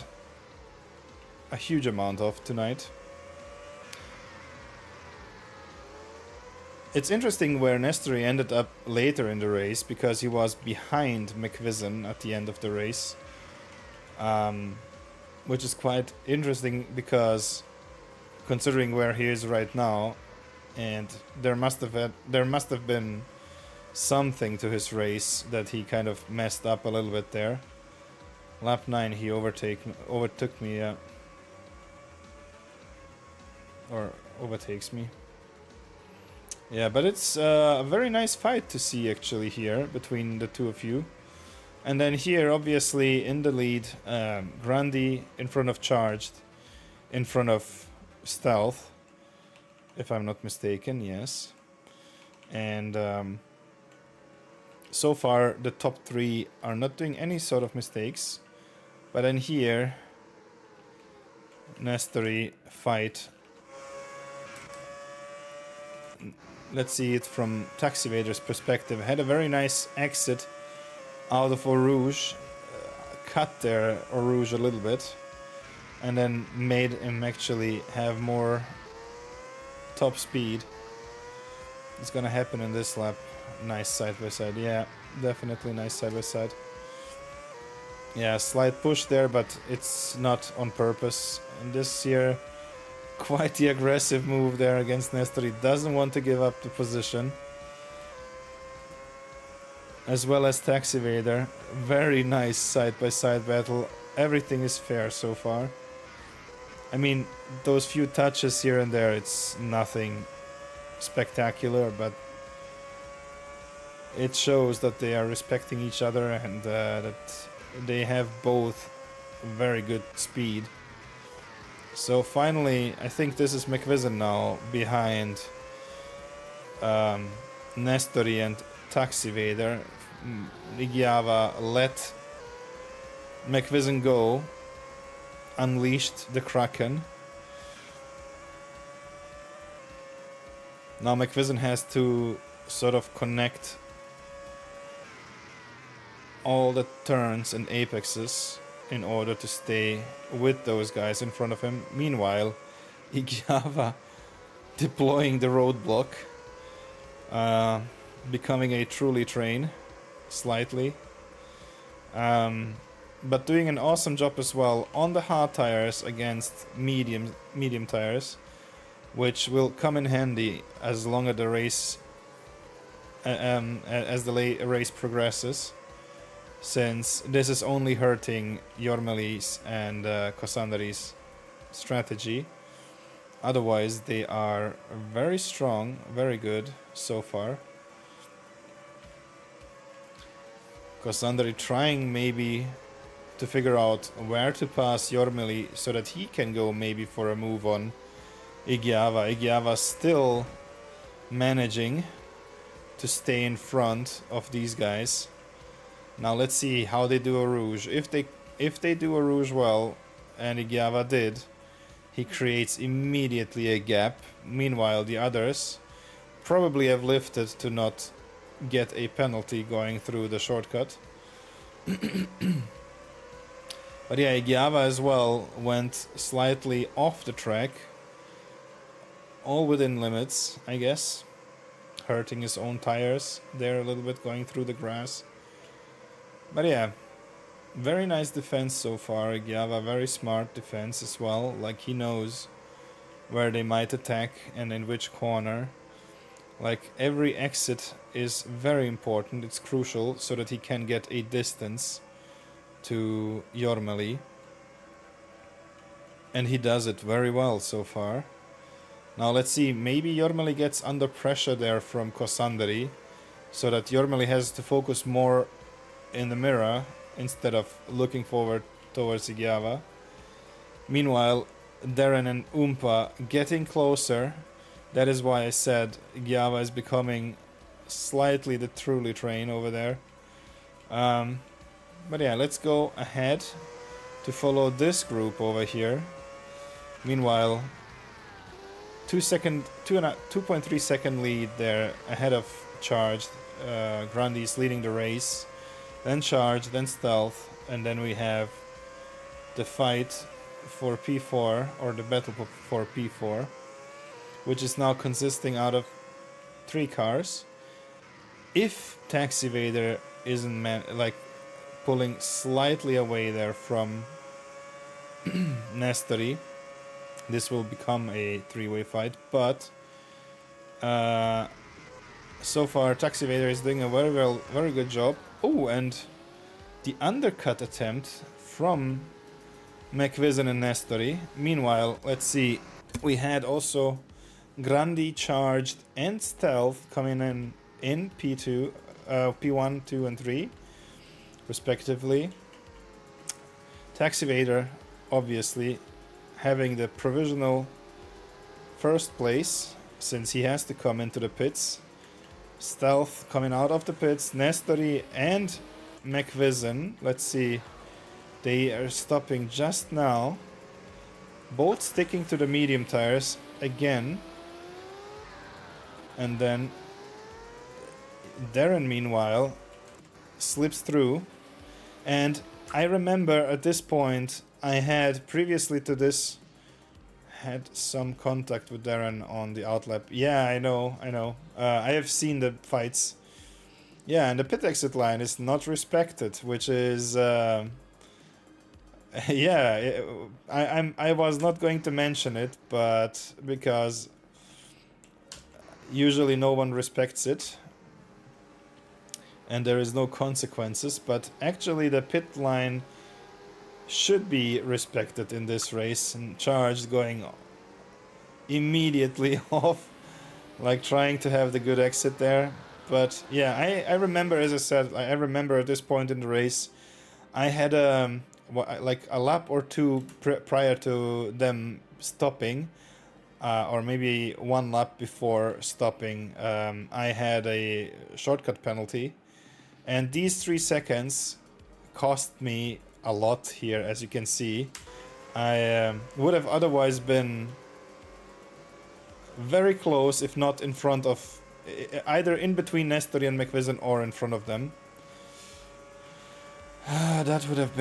a huge amount of tonight. It's interesting where Nestori ended up later in the race because he was behind McVision at the end of the race, which is quite interesting because considering where he is right now, and there must have been something to his race that he kind of messed up a little bit there. Lap 9 he overtook me, or overtakes me. Yeah, but it's a very nice fight to see actually here between the two of you. And then here, obviously, in the lead, Grandi in front of Charged, in front of Stealth, if I'm not mistaken, yes. And so far, the top 3 are not doing any sort of mistakes. But then here, Nestori fight. Let's see it from Tax Evader's perspective. Had a very nice exit out of Eau Rouge, cut their Eau Rouge a little bit, and then made him actually have more top speed. It's gonna happen in this lap. Nice side by side, yeah, definitely nice side by side. Yeah, slight push there, but it's not on purpose. And this here, quite the aggressive move there against Nestori. Doesn't want to give up the position. As well as Tax Evader. Very nice side-by-side battle. Everything is fair so far. I mean, those few touches here and there, it's nothing spectacular, but it shows that they are respecting each other and that they have both very good speed. So finally, I think this is McVision now behind Nestori and Tax Evader. Igiava let McVision go, unleashed the Kraken. Now McVision has to sort of connect all the turns and apexes in order to stay with those guys in front of him. Meanwhile, Igiava deploying the roadblock, becoming a truly train, slightly. But doing an awesome job as well on the hard tires against medium tires, which will come in handy as long as the race race progresses, since this is only hurting Jormeli's and Kosandari's strategy. Otherwise, they are very strong, very good so far. Kosandari trying maybe to figure out where to pass Jormeli so that he can go maybe for a move on Igiava. Igiava still managing to stay in front of these guys. Now let's see how they do a Rouge. If they do a Rouge well, and Igiava did, he creates immediately a gap. Meanwhile, the others probably have lifted to not get a penalty going through the shortcut. But yeah, Igiava as well went slightly off the track. All within limits, I guess. Hurting his own tires there a little bit, going through the grass. But yeah, very nice defense so far. Igiava, very smart defense as well. Like, he knows where they might attack and in which corner. Like, every exit is very important, it's crucial, so that he can get a distance to Jormeli. And he does it very well so far. Now let's see, maybe Jormeli gets under pressure there from Kosandari, so that Jormeli has to focus more in the mirror instead of looking forward towards Igiava. Meanwhile, Darren and Oompa getting closer. That is why I said Igiava is becoming slightly the truly train over there. But yeah, let's go ahead to follow this group over here. Meanwhile, 2.3 second lead there ahead of Charged. Grundy's leading the race, then Charge, then Stealth, and then we have the fight for P4, or the battle for P4, which is now consisting out of 3 cars. If Taxi Vader isn't pulling slightly away there from Nestori, this will become a 3-way fight, but so far Taxi Vader is doing a very good job. Oh, and the undercut attempt from McVision and Nestori. Meanwhile, let's see, we had also Grundy, Charged, and Stealth coming in P2, P1, 2, and 3, respectively. Taxi Vader, obviously, having the provisional first place, since he has to come into the pits. Stealth coming out of the pits. Nestori and McVision, let's see, they are stopping just now. Both sticking to the medium tires again. And then Darren, meanwhile, slips through. And I remember at this point, I had previously to this had some contact with Darren on the outlap. Yeah, I know. I have seen the fights. Yeah, and the pit exit line is not respected, which is yeah. I was not going to mention it, but because usually no one respects it, and there is no consequences. But actually, the pit line should be respected in this race, and Charged going immediately off, like trying to have the good exit there. But yeah, I remember, as I said, I remember at this point in the race, I had like a lap or two prior to them stopping, or maybe one lap before stopping, I had a shortcut penalty, and these 3 seconds cost me a lot here, as you can see. I would have otherwise been very close, if not in front of, either in between Nestori and McVision or in front of them. That would have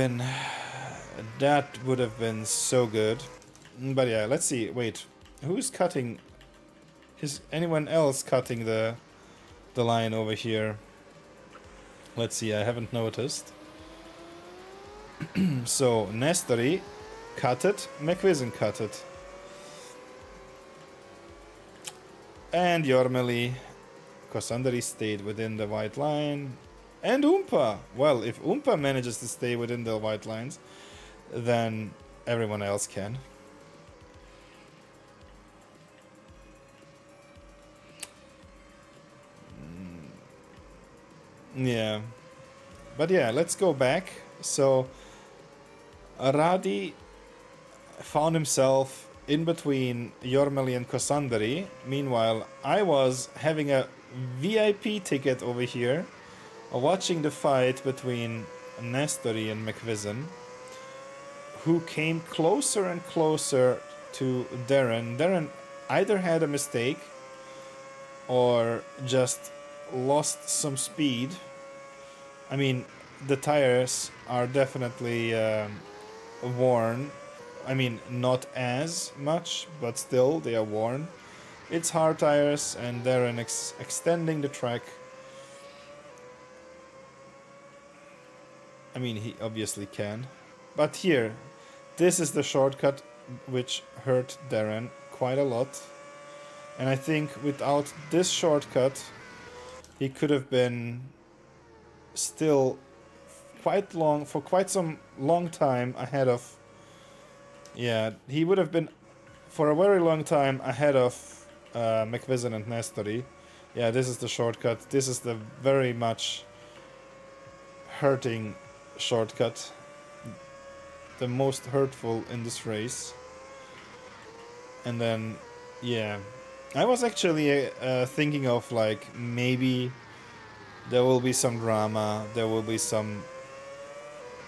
been so good. But yeah, let's see. Wait, who's cutting? Is anyone else cutting the line over here? Let's see, I haven't noticed. So Nestori cut it, McVision cut it. And Jormeli, Kosandari stayed within the white line. And Oompa! Well, if Oompa manages to stay within the white lines, then everyone else can. Yeah. But yeah, let's go back. So Radi found himself in between Jormeli and Kosandari. Meanwhile, I was having a VIP ticket over here, watching the fight between Nestori and McVision, who came closer and closer to Darren. Darren either had a mistake or just lost some speed. I mean, the tires are definitely worn. I mean, not as much, but still they are worn. It's hard tires, and they're extending the track. I mean, he obviously can. But here, this is the shortcut which hurt Darren quite a lot. And I think without this shortcut, he could have been still for quite some long time ahead of... Yeah, he would have been for a very long time ahead of McVision and Nestori. Yeah, this is the shortcut. This is the very much hurting shortcut. The most hurtful in this race. And then, yeah. I was actually thinking of like maybe there will be some drama, there will be some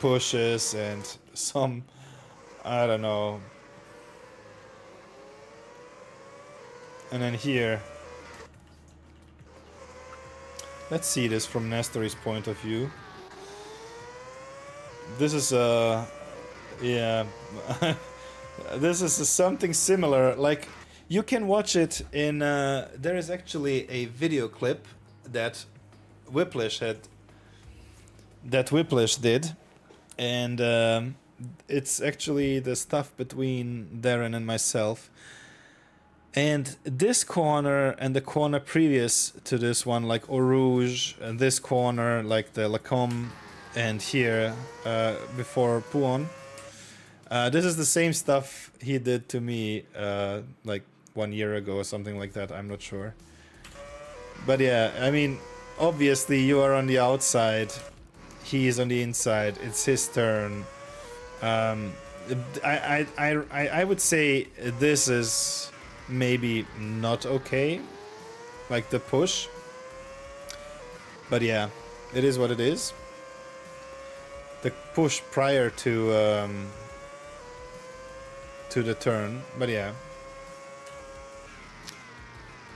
pushes and some, I don't know. And then here, let's see this from Nestori's point of view. This is yeah, this is something similar. Like, you can watch it in. There is actually a video clip that Whiplash did, and it's actually the stuff between Darren and myself. And this corner and the corner previous to this one, like Eau Rouge, and this corner, like the Lacombe, and here before Pouon. This is the same stuff he did to me like 1 year ago or something like that. I'm not sure. But yeah, I mean, obviously you are on the outside. He is on the inside. It's his turn. I would say this is maybe not okay, like the push. But yeah, it is what it is. The push prior to the turn, but yeah.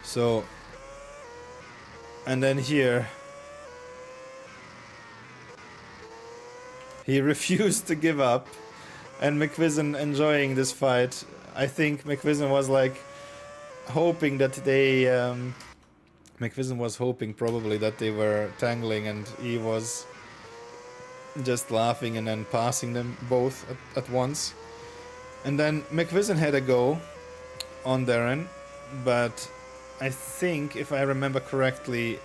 So, and then here, he refused to give up, and McVision enjoying this fight. I think McVision was like hoping that they McVision was hoping probably that they were tangling, and he was just laughing and then passing them both at once. And then McVision had a go on Darren, but I think, if I remember correctly,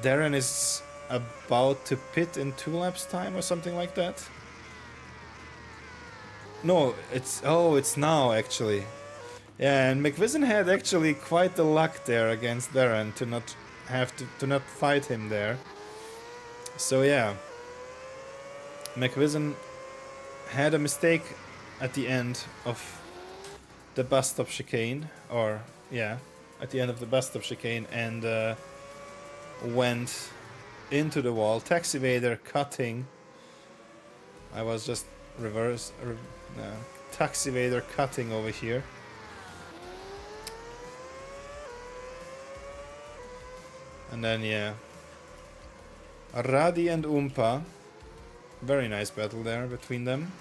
Darren is about to pit in 2 laps time or something like that. No, it's now actually. Yeah, and McVision had actually quite the luck there against Darren to not have to not fight him there. So yeah, McVision had a mistake at the end of the bus stop chicane, or yeah, at the end of the bus stop chicane, and went into the wall. Taxi Vader cutting. I was just Taxi Vader cutting over here. And then yeah, Radi and Umpa. Very nice battle there between them.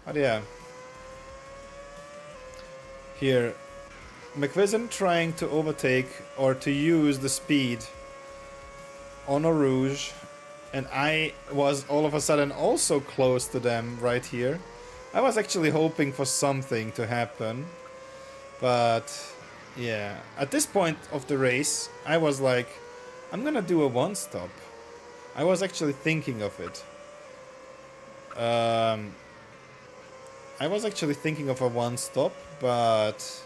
But yeah, here McVision trying to overtake or to use the speed on Eau Rouge, and I was all of a sudden also close to them right here. I was actually hoping for something to happen, but yeah, at this point of the race I was like, I'm gonna do a one stop. I was actually thinking of it. I was actually thinking of a one stop, but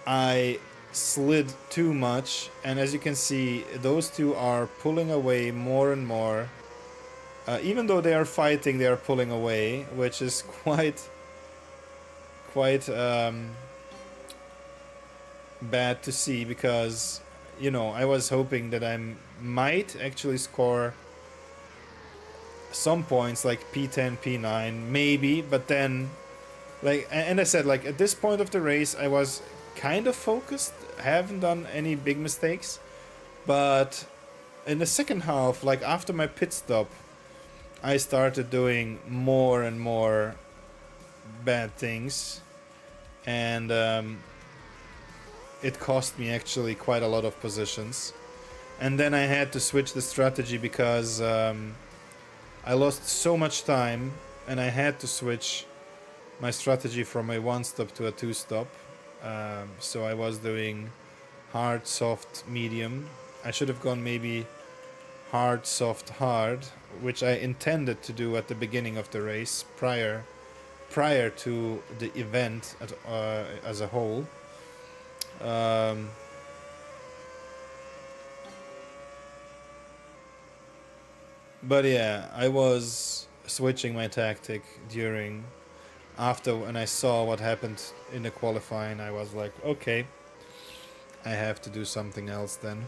I slid too much, and as you can see, those two are pulling away more and more. Even though they are fighting, they are pulling away, which is quite bad to see, because, you know, I was hoping that I might actually score some points, like P10, P9, maybe, but then, like, and I said, like, at this point of the race, I was kind of focused, haven't done any big mistakes, but in the second half, like, after my pit stop, I started doing more and more bad things, and it cost me actually quite a lot of positions. And then I had to switch the strategy because I lost so much time, and I had to switch my strategy from a 1-stop to a 2-stop. So I was doing hard, soft, medium. I should have gone maybe hard, soft, hard, which I intended to do at the beginning of the race, prior to the event as a whole. But yeah, I was switching my tactic after when I saw what happened in the qualifying. I was like, okay, I have to do something else then.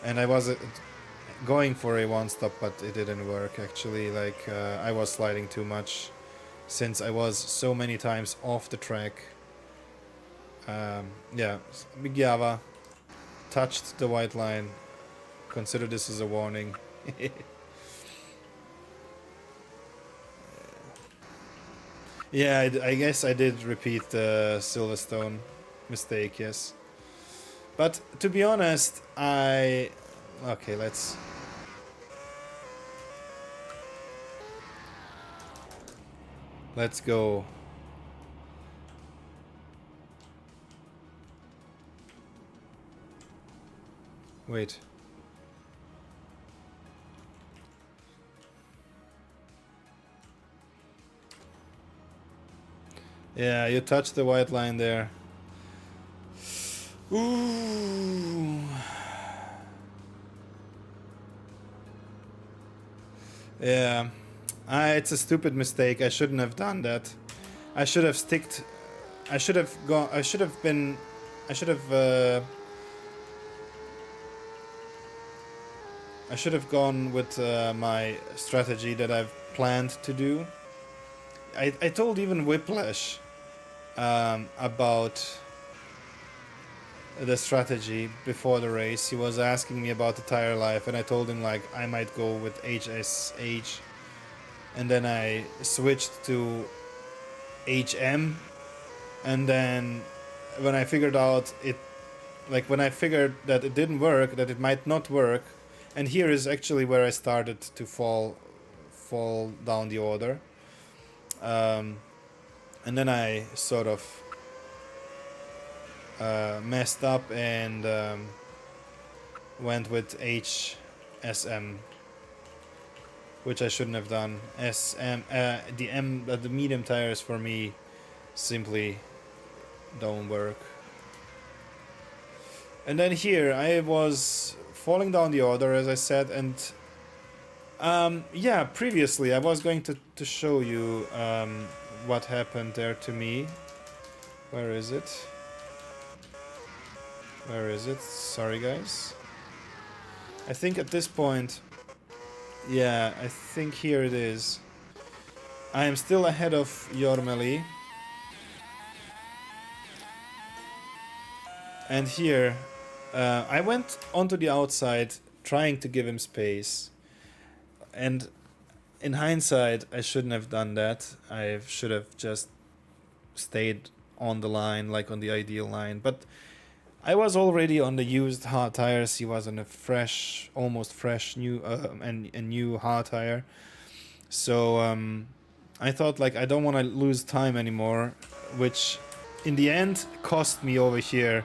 And I was going for a 1-stop, but it didn't work actually. Like I was sliding too much since I was so many times off the track. Yeah, Migyava touched the white line. Consider this as a warning. Yeah, I guess I did repeat the Silverstone mistake, yes. But to be honest, okay, let's go. Wait. Yeah, you touched the white line there. Ooh. Yeah. It's a stupid mistake. I shouldn't have done that. I should have gone with my strategy that I've planned to do. I told even Whiplash about the strategy before the race. He was asking me about the tire life, and I told him like I might go with HSH, and then I switched to HM, and then when I figured out when I figured that it didn't work, that it might not work, and here is actually where I started to fall down the order. And then I sort of messed up and went with HSM, which I shouldn't have done. The medium tires for me simply don't work. And then here I was falling down the order, as I said, and yeah, previously I was going to show you what happened there to me. Where is it? Where is it? Sorry guys. I think at this point, yeah, I think here it is. I am still ahead of Jormeli. And here, I went onto the outside trying to give him space. And in hindsight, I shouldn't have done that. I should have just stayed on the line, like on the ideal line. But I was already on the used hard tires. He was on a fresh, almost fresh new new hard tire. So I thought like I don't want to lose time anymore, which in the end cost me over here.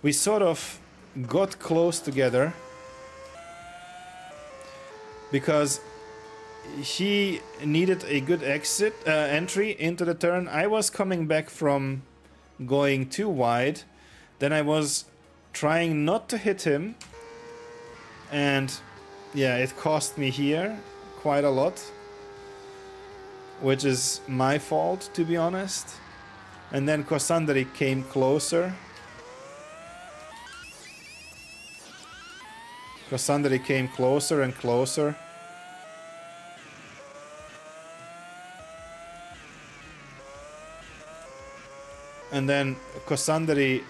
We sort of got close together because he needed a good entry into the turn. I was coming back from going too wide. Then I was trying not to hit him. And yeah, it cost me here quite a lot. Which is my fault, to be honest. And then Kosandri came closer. Kosandri came closer and closer. And then Kosandri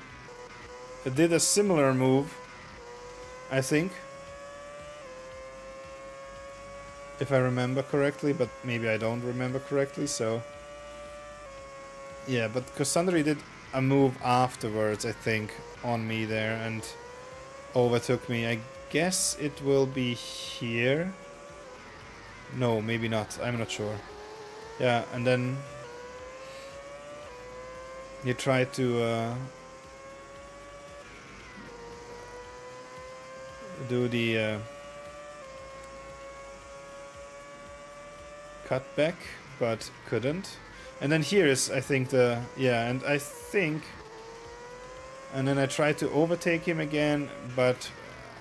did a similar move, I think. If I remember correctly, but maybe I don't remember correctly, so... Yeah, but Kosandri did a move afterwards, I think, on me there and overtook me. I guess it will be here. No, maybe not. I'm not sure. Yeah, and then He tried to do the cutback, but couldn't. And then here is, I think, the... Yeah, and I think... And then I tried to overtake him again, but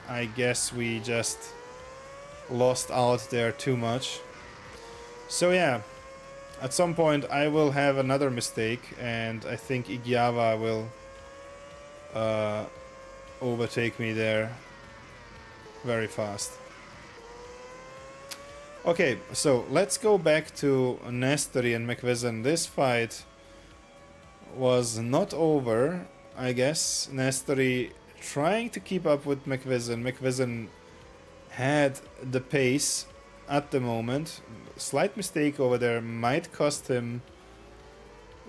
I guess we just lost out there too much. So yeah, at some point I will have another mistake, and I think Igiava will overtake me there very fast. Okay, so let's go back to Nestori and McVison. This fight was not over, I guess. Nestori trying to keep up with McVison. McVison had the pace at the moment. Slight mistake over there might cost him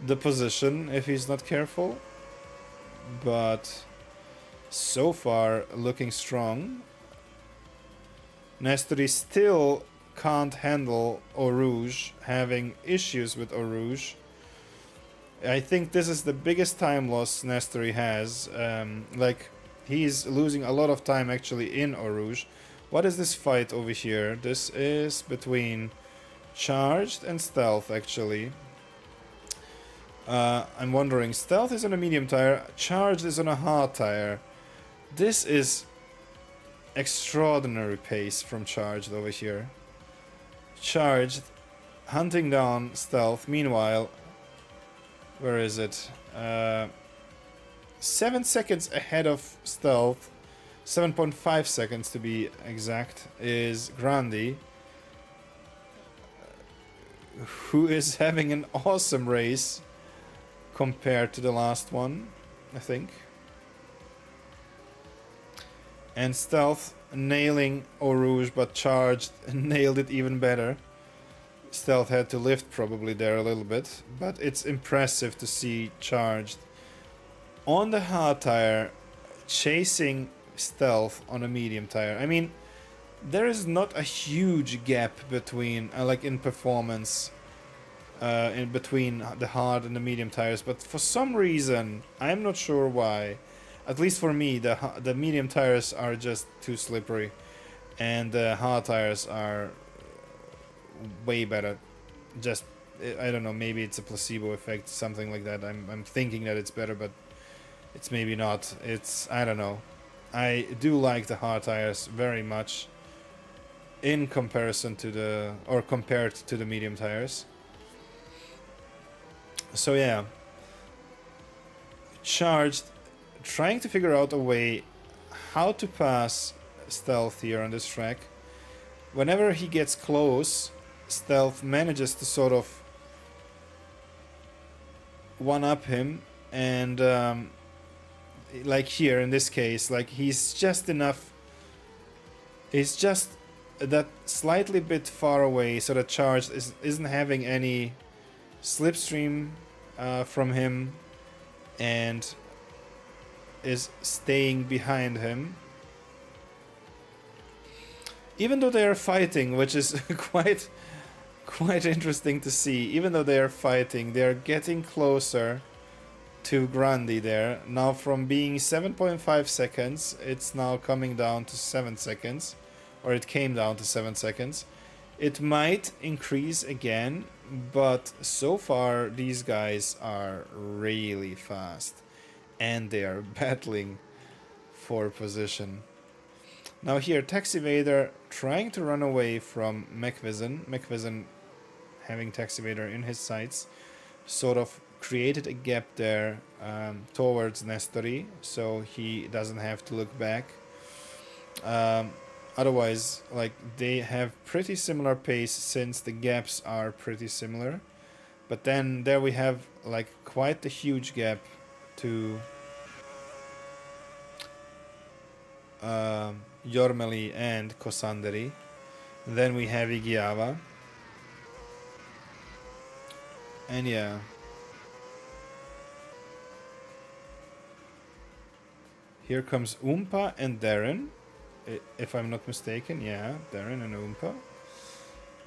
the position if he's not careful. But so far looking strong. Nestori still can't handle Eau Rouge, having issues with Eau Rouge. I think this is the biggest time loss Nestori has. Like, he's losing a lot of time actually in Eau Rouge. What is this fight over here? This is between Charged and Stealth, actually. I'm wondering, Stealth is on a medium tire, Charged is on a hard tire. This is extraordinary pace from Charged over here. Charged, hunting down Stealth. Meanwhile, where is it? 7 seconds ahead of Stealth, 7.5 seconds to be exact, is Grandi, who is having an awesome race compared to the last one, I think. And Stealth nailing Eau Rouge, but Charged nailed it even better. Stealth had to lift probably there a little bit, but it's impressive to see Charged on the hard tire chasing Stealth on a medium tire. I mean, there is not a huge gap between, like in performance, in between the hard and the medium tires, but for some reason, I'm not sure why, at least for me, the medium tires are just too slippery, and the hard tires are way better. Just, I don't know, maybe it's a placebo effect, something like that. I'm thinking that it's better, but it's maybe not. It's, I don't know. I do like the hard tires very much in comparison to the, or compared to the medium tires. So yeah, Charged, trying to figure out a way how to pass Stealth here on this track. Whenever he gets close, Stealth manages to sort of one-up him, and like here in this case, like he's just enough, he's just that slightly bit far away so that Charged isn't having any slipstream from him and is staying behind him. Even though they are fighting, which is quite interesting to see, even though they are fighting, they are getting closer to Grandi there. Now from being 7.5 seconds, it's now coming down to 7 seconds, or it came down to 7 seconds. It might increase again, but so far these guys are really fast and they are battling for position. Now here, Taxivader trying to run away from McVison. McVison having Taxivader in his sights, sort of created a gap there towards Nestori, so he doesn't have to look back. Otherwise, like, they have pretty similar pace since the gaps are pretty similar. But then there we have like quite a huge gap to Jormeli and Kosanderi. Then we have Igiava. And yeah. Here comes Oompa and Darren, if I'm not mistaken. Yeah, Darren and Oompa.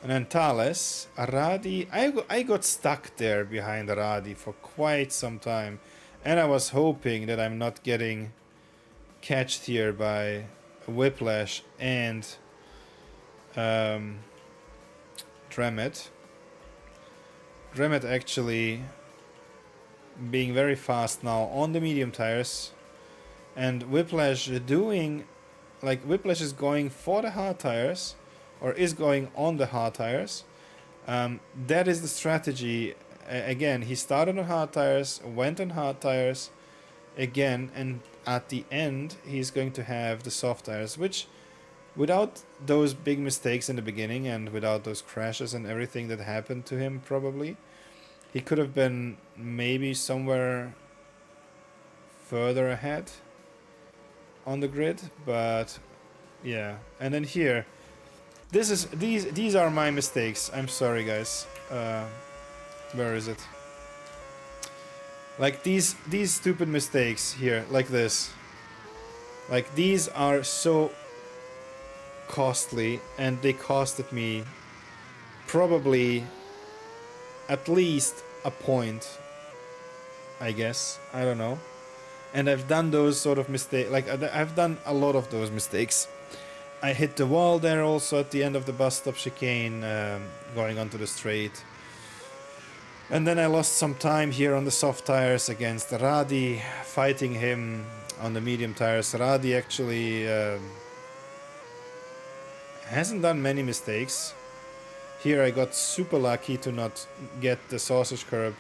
And then Thales, Aradi. I got stuck there behind Aradi for quite some time. And I was hoping that I'm not getting catched here by Whiplash and Dremet. Dremet actually being very fast now on the medium tires. And Whiplash doing... Like, Whiplash is going for the hard tires. Or is going on the hard tires. That is the strategy. Again, he started on hard tires, went on hard tires again, and at the end he's going to have the soft tires, which without those big mistakes in the beginning and without those crashes and everything that happened to him, probably he could have been maybe somewhere further ahead on the grid. But yeah, and then here, these are my mistakes. I'm sorry, guys. Where is it? Like these stupid mistakes here, like this. Like these are so costly, and they costed me probably at least a point, I guess. I don't know. And I've done those sort of mistakes. Like I've done a lot of those mistakes. I hit the wall there also at the end of the bus stop chicane, going onto the straight. And then I lost some time here on the soft tires against Radi, fighting him on the medium tires. Radi actually hasn't done many mistakes. Here I got super lucky to not get the sausage curb,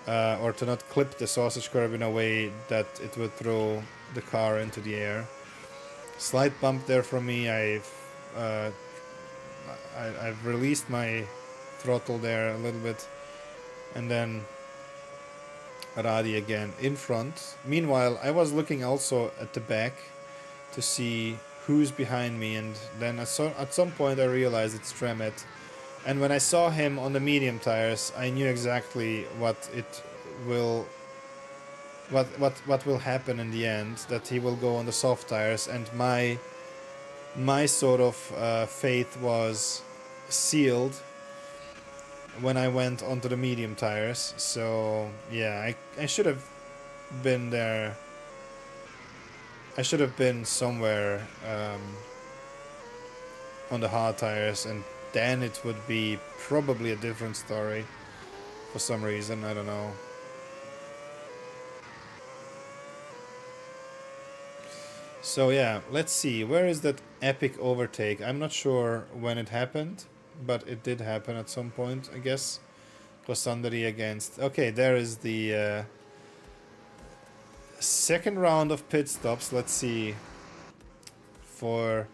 or to not clip the sausage curb in a way that it would throw the car into the air. Slight bump there from me. I've released my throttle there a little bit. And then Radi again in front. Meanwhile, I was looking also at the back to see who's behind me, and then at some point I realized it's Tremet. And when I saw him on the medium tires, I knew exactly what will happen in the end. That he will go on the soft tires, and my sort of faith was sealed when I went onto the medium tires. So yeah, I should have been there. I should have been somewhere on the hard tires, and then it would be probably a different story for some reason. I don't know. So yeah, let's see. Where is that epic overtake? I'm not sure when it happened, but it did happen at some point, I guess. Kosandari against... Okay, there is the second round of pit stops. Let's see. For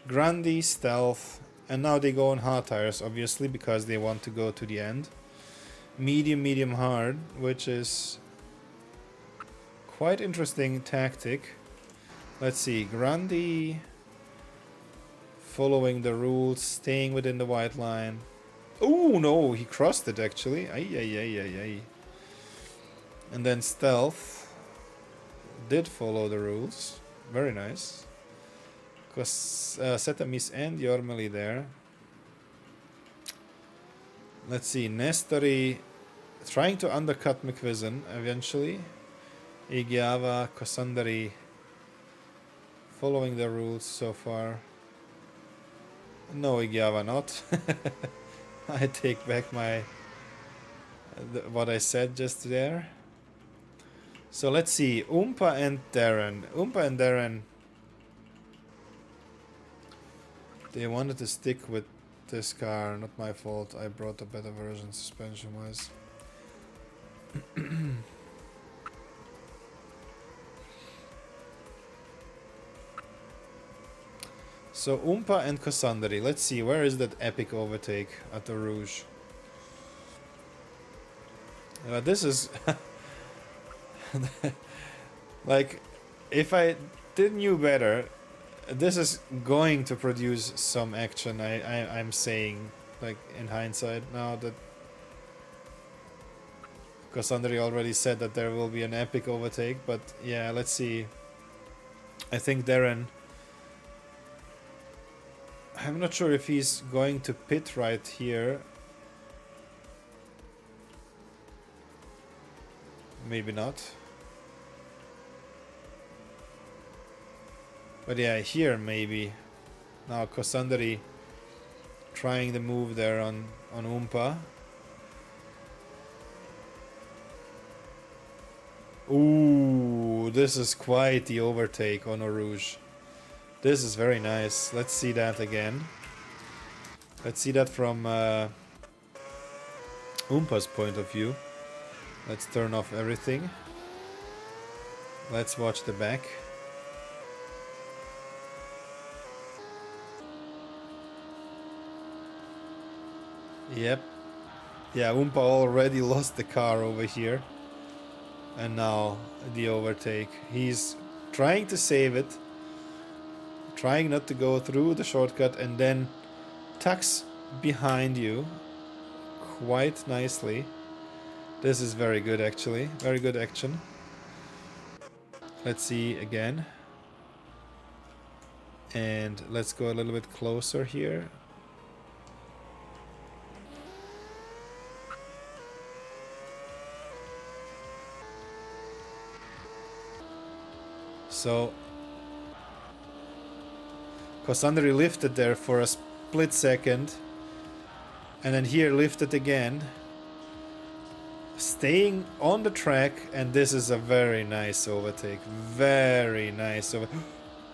Grandi, Stealth, and now they go on hard tires, obviously, because they want to go to the end. Medium, medium, hard, which is quite interesting tactic. Let's see, Grandi... following the rules, staying within the white line. Oh no, he crossed it actually. Ay, ay, ay, ay, ay. And then Stealth did follow the rules. Very nice. Because Setamis and Yormeli there. Let's see, Nestori trying to undercut McVision eventually. Igiava, Kosandari following the rules so far. No, Igiava not. I take back my what I said just there. So let's see, Oompa and Darren. Oompa and Darren, they wanted to stick with this car. Not my fault. I brought a better version suspension-wise. So Oompa and Kosandari. Let's see, where is that epic overtake at the Rouge? This is like, if I did knew better, this is going to produce some action. I'm saying, like, in hindsight now, that Kosandari already said that there will be an epic overtake. But yeah, let's see. I think Darren I'm not sure if he's going to pit right here. Maybe not. But yeah, here maybe. Now Kosandari trying the move there on Oompa. Ooh, this is quite the overtake on Rouge. This is very nice. Let's see that again. Let's see that from Oompa's point of view. Let's turn off everything. Let's watch the back. Yep. Yeah, Oompa already lost the car over here. And now the overtake. He's trying to save it. Trying not to go through the shortcut and then tucks behind you quite nicely. This is very good actually. Very good action. Let's see again. And let's go a little bit closer here. So Kosandari lifted there for a split second. And then here lifted again. Staying on the track, and this is a very nice overtake. Very nice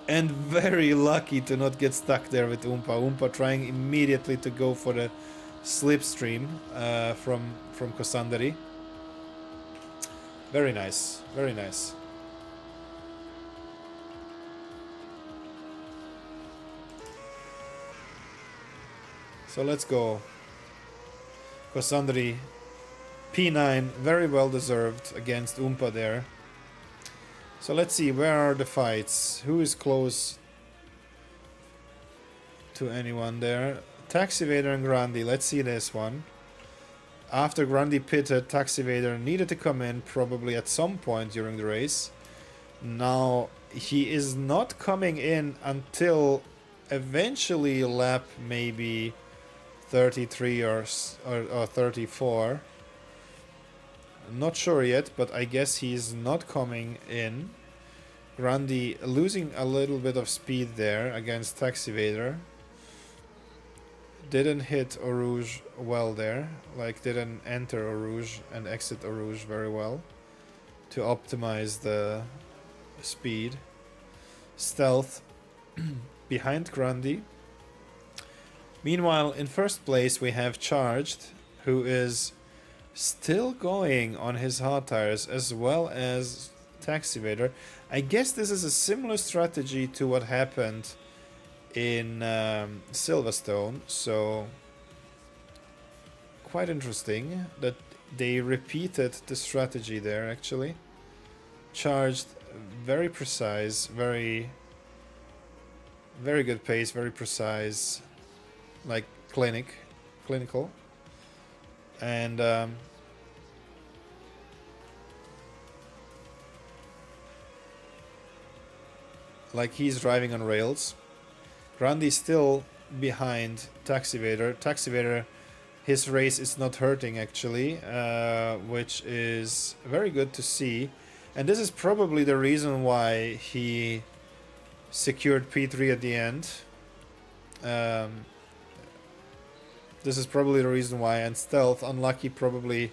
and very lucky to not get stuck there with Oompa. Oompa trying immediately to go for the slipstream from Kosandari. Very nice, very nice. So let's go. Kosandari P9, very well deserved against Oompa there. So let's see, where are the fights? Who is close to anyone there? Taxivator and Grandi, let's see this one. After Grandi pitted, Taxivator needed to come in probably at some point during the race. Now he is not coming in until eventually lap maybe 33 or 34. Not sure yet, but I guess he's not coming in. Grandi losing a little bit of speed there against Taxivator. Didn't hit Eau Rouge well there. Like didn't enter Eau Rouge and exit Eau Rouge very well to optimize the speed. Stealth behind Grandi. Meanwhile, in first place we have Charged, who is still going on his hard tires, as well as Taxivator. I guess this is a similar strategy to what happened in Silverstone, so quite interesting that they repeated the strategy there actually. Charged, very precise, very good pace, very precise, like clinical. And like he's driving on rails. Grandi still behind Taxivator. Taxivator, his race is not hurting actually, which is very good to see. And this is probably the reason why he secured P3 at the end. This is probably the reason why. And Stealth, unlucky probably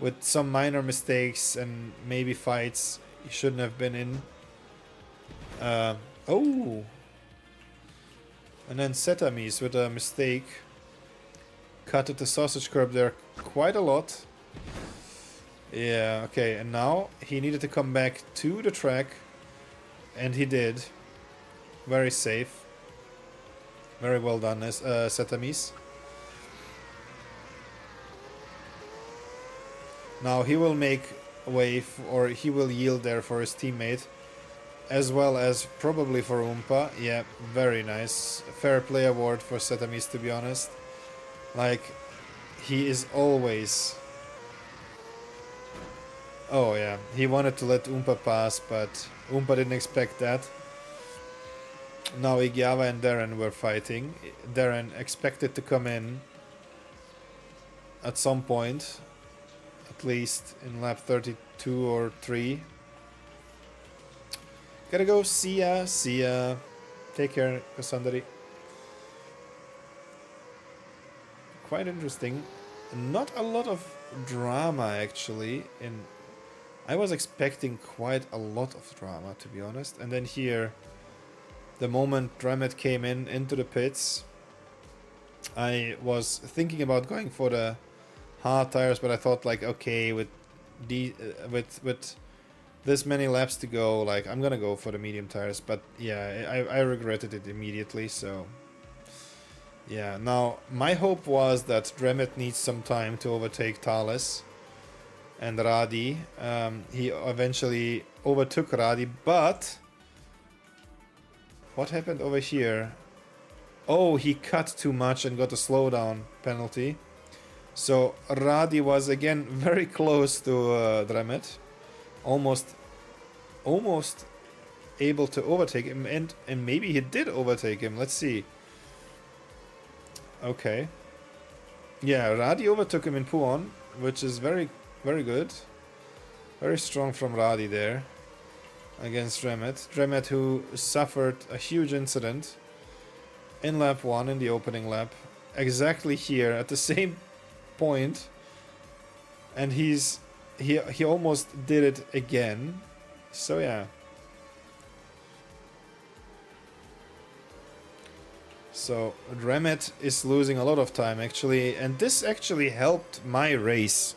with some minor mistakes and maybe fights he shouldn't have been in. Oh! And then Setamis with a mistake. Cut at the sausage curb there quite a lot. Yeah, okay, and now he needed to come back to the track. And he did. Very safe. Very well done, Setamis. Now he will make way, or he will yield there for his teammate. As well as probably for Oompa. Yeah, very nice. Fair play award for Setamis, to be honest. Like, he is always... Oh yeah, he wanted to let Oompa pass, but Oompa didn't expect that. Now Igiava and Darren were fighting. Darren expected to come in at some point, at least in lap 32 or 3. Gotta go, see ya, see ya. Take care, Cassandri. Quite interesting. Not a lot of drama actually. I was expecting quite a lot of drama, to be honest. And then here, the moment Dramet came into the pits, I was thinking about going for the hard tires, but I thought like, okay, with this many laps to go, like I'm gonna go for the medium tires. But yeah, I regretted it immediately. So yeah, now my hope was that Dramet needs some time to overtake Thales and Radi. He eventually overtook Radi, but what happened over here? Oh, he cut too much and got a slowdown penalty. So Radi was again very close to Dramet, almost able to overtake him, and maybe he did overtake him. Let's see. Okay. Yeah, Radi overtook him in Puon, which is very good. Very strong from Radi there against Dramet. Dramet, who suffered a huge incident in lap 1, in the opening lap, exactly here at the same point, and he almost did it again. So yeah. So Dramet is losing a lot of time actually, and this actually helped my race.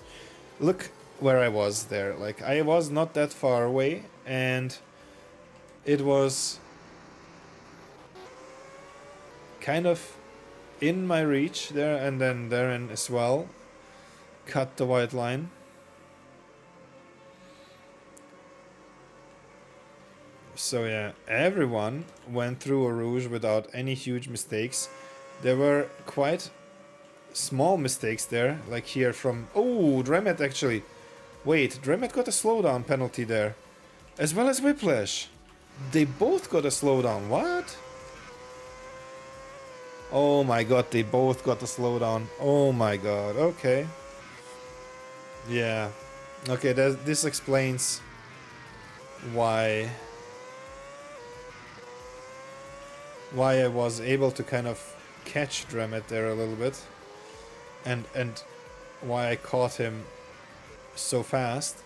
Look where I was there. Like, I was not that far away, and it was kind of in my reach there, and then Darren as well cut the white line. So yeah, everyone went through a Rouge without any huge mistakes. There were quite small mistakes there, like here from... Oh, Dramet actually. Wait, Dramet got a slowdown penalty there, as well as Whiplash. They both got a slowdown. What? Oh my god, they both got a slowdown. Oh my god, okay. Yeah. Okay, this explains why I was able to kind of catch Dramet there a little bit, and why I caught him so fast.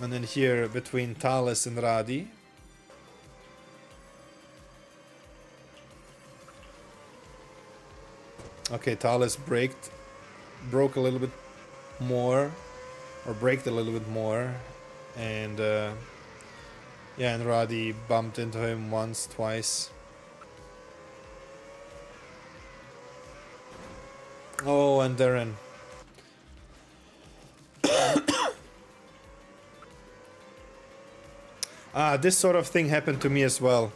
And then here between Thales and Radi. Okay, Thales broke a little bit more, or braked a little bit more, and yeah, and Radi bumped into him once, twice. Oh, and Darren. This sort of thing happened to me as well.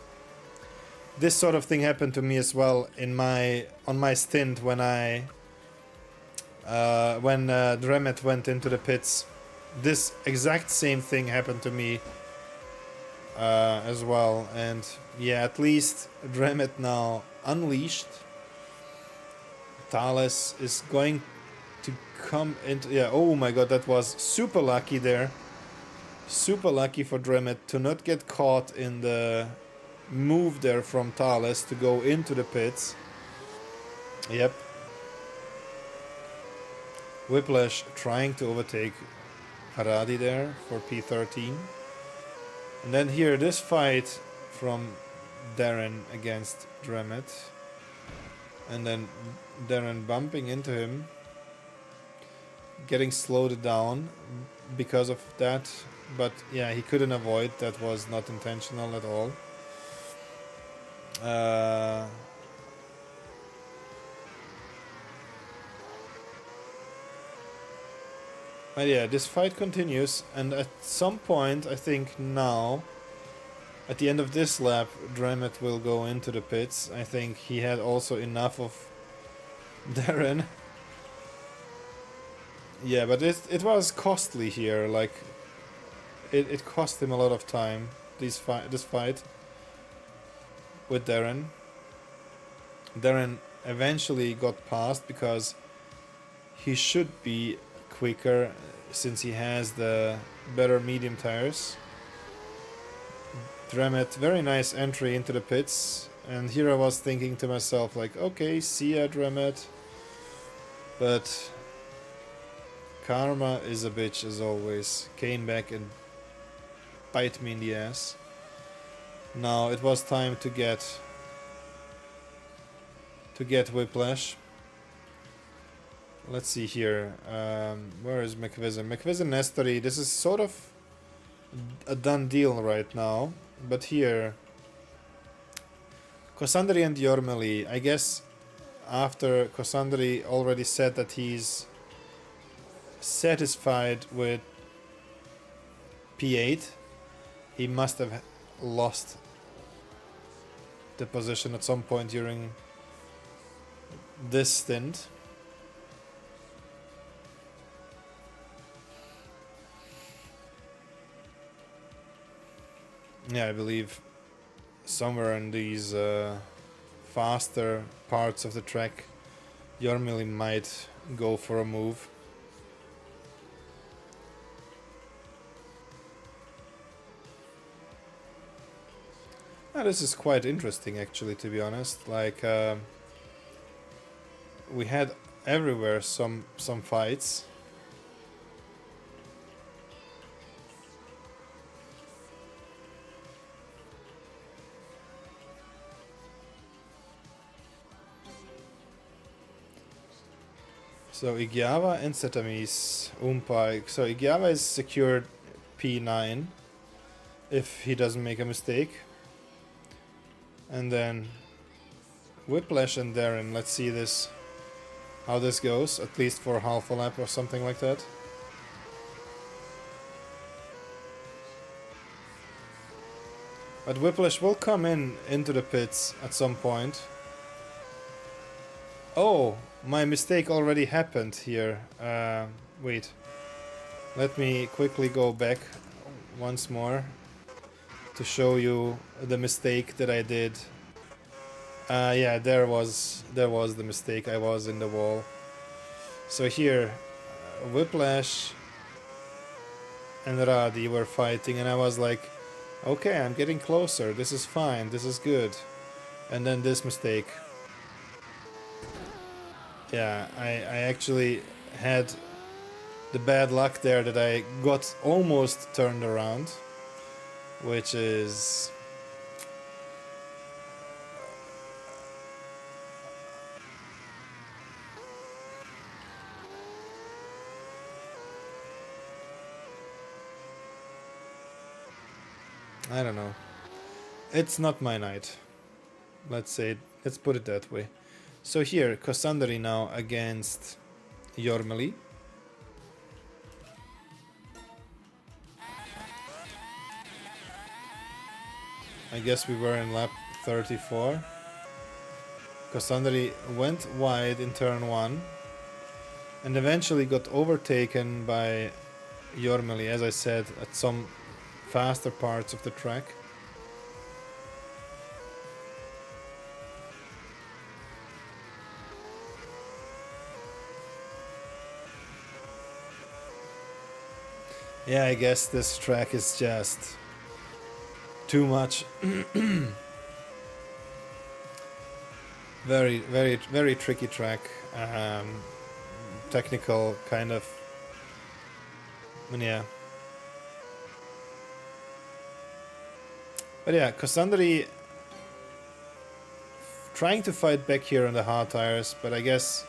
This sort of thing happened to me as well on my stint when Dramet went into the pits. This exact same thing happened to me as well, and yeah, at least Dramet now unleashed. Thales is going to come into... Yeah, oh my god, that was super lucky there. Super lucky for Dramet to not get caught in the move there from Thales to go into the pits. Yep. Whiplash trying to overtake Haradi there for P13. And then here, this fight from Darren against Dramet. And then Darren bumping into him. Getting slowed down because of that. But yeah, he couldn't avoid. That was not intentional at all. But yeah, this fight continues, and at some point, I think now, at the end of this lap, Dramet will go into the pits. I think he had also enough of Darren. Yeah, but it was costly here. Like, it cost him a lot of time. This fight. with Darren. Darren eventually got past because he should be quicker since he has the better medium tires. Dremet, very nice entry into the pits, and here I was thinking to myself like, okay, see ya Dremet, but karma is a bitch as always. Came back and bite me in the ass. Now it was time to get Whiplash. Let's see here. Where is McVision? McVision Nestori. This is sort of a done deal right now. But here, Kosandri and Jormeli. I guess after Kosandri already said that he's satisfied with P8, he must have lost the position at some point during this stint. Yeah, I believe somewhere in these faster parts of the track, Jormeli might go for a move. Now, this is quite interesting, actually, to be honest. Like, we had everywhere some fights. So Igiava and Setamis Umpai. So Igiava is secured P9 if he doesn't make a mistake. And then Whiplash and Darren, let's see this, how this goes, at least for half a lap or something like that. But Whiplash will come into the pits at some point. Oh, my mistake already happened here. Wait. Let me quickly go back once more to show you the mistake that I did. Yeah, there was the mistake. I was in the wall. So here, Whiplash and Radi were fighting, and I was like, okay, I'm getting closer. This is fine. This is good. And then this mistake. Yeah, I actually had the bad luck there that I got almost turned around, which is I don't know. It's not my night. Let's put it that way. So here, Kosandri now against Jormeli. I guess we were in lap 34. Kosandri went wide in turn 1 and eventually got overtaken by Jormeli, as I said, at some faster parts of the track. Yeah, I guess this track is just too much. Very, very, very tricky track. Technical kind of. Yeah. But yeah, Kosandri trying to fight back here on the hard tires, but I guess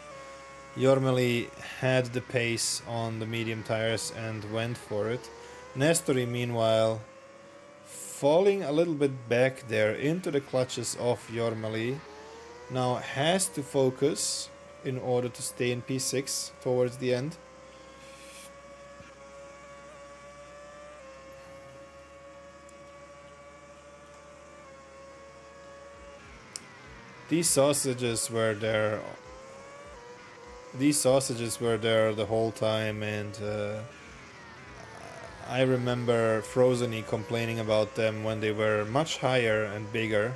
Jormeli had the pace on the medium tires and went for it. Nestori, meanwhile, falling a little bit back there into the clutches of Jormeli, now has to focus in order to stay in P6 towards the end. These sausages were there the whole time, and I remember Frozeny complaining about them when they were much higher and bigger.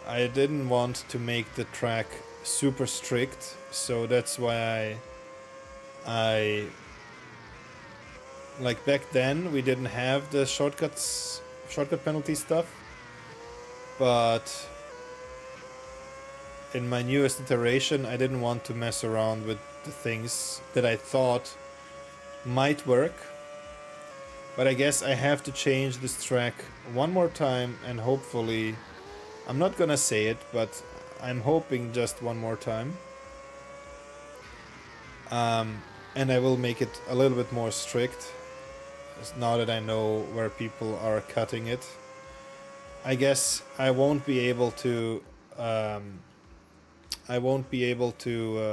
I didn't want to make the track super strict, so that's why I like back then we didn't have the shortcut penalty stuff, but in my newest iteration I didn't want to mess around with the things that I thought might work. But I guess I have to change this track one more time, and hopefully, I'm not gonna say it, but I'm hoping just one more time. And I will make it a little bit more strict now that I know where people are cutting it. I guess I won't be able to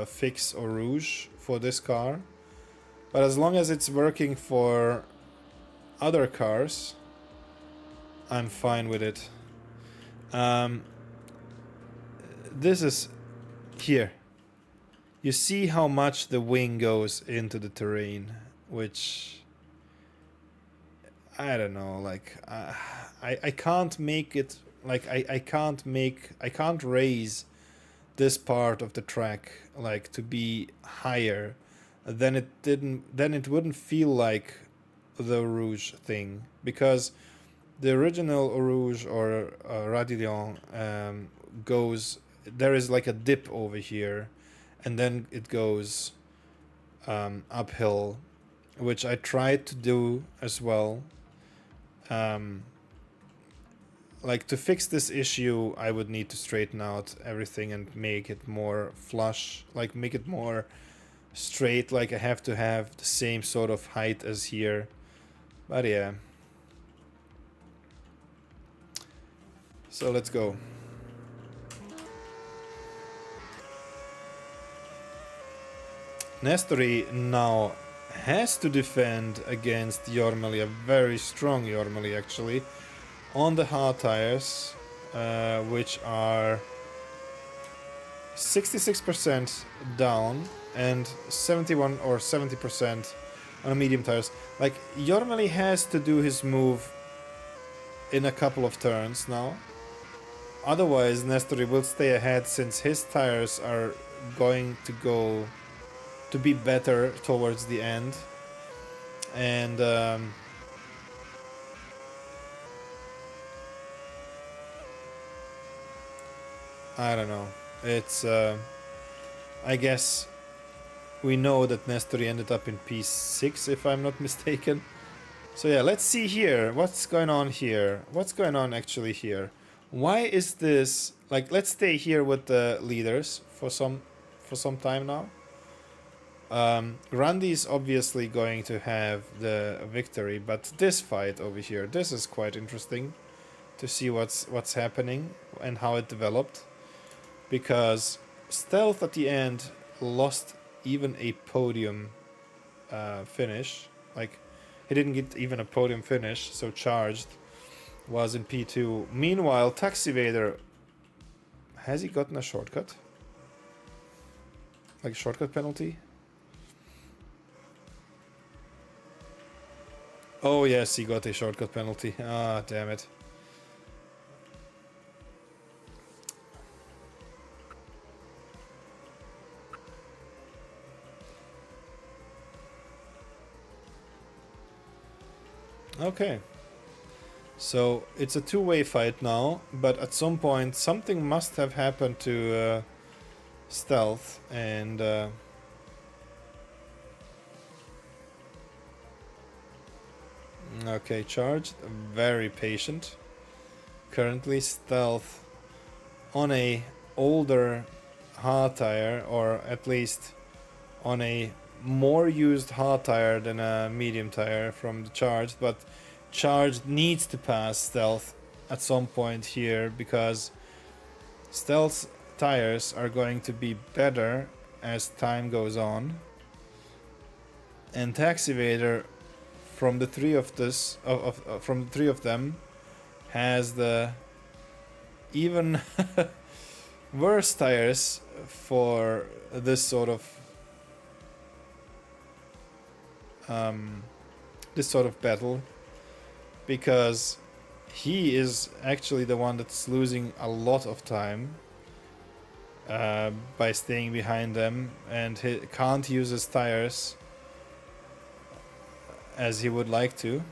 fix Eau Rouge for this car, but as long as it's working for other cars, I'm fine with it. This is here. You see how much the wing goes into the terrain, which I don't know. Like I can't make it. Like I can't raise this part of the track like to be higher. Then it wouldn't feel like the Rouge thing, because the original Eau Rouge or Radillon goes, there is like a dip over here, and then it goes uphill, which I tried to do as well. Like to fix this issue, I would need to straighten out everything and make it more flush, like make it more straight, like I have to have the same sort of height as here. But yeah. So let's go. Nestori now has to defend against Jormeli, a very strong Jormeli actually, on the hard tires, which are 66% down and 71 or 70% on medium tires. Like Jormeli has to do his move in a couple of turns now. Otherwise, Nestori will stay ahead, since his tires are going to go to be better towards the end. And I don't know. It's I guess we know that Nestori ended up in P6, if I'm not mistaken. So yeah, let's see here. What's going on here? What's going on actually here? Why is this... Like, let's stay here with the leaders for some time now. Grandi is obviously going to have the victory, but this fight over here, this is quite interesting to see what's happening and how it developed. Because Stealth at the end lost even a podium finish. Like, he didn't get even a podium finish, so Charged was in P2. Meanwhile, Taxivader, has he gotten a shortcut? Like a shortcut penalty? Oh yes, he got a shortcut penalty. Ah, damn it. Okay. So it's a two-way fight now, but at some point something must have happened to Stealth, and okay, Charged, very patient. Currently Stealth on a older hard tire, or at least on a more used hard tire than a medium tire from the Charged, but Charged needs to pass Stealth at some point here, because Stealth's tires are going to be better as time goes on, and Taxivader, from the three of them, has the even worse tires for this sort of battle, because he is actually the one that's losing a lot of time by staying behind them, and he can't use his tires as he would like to.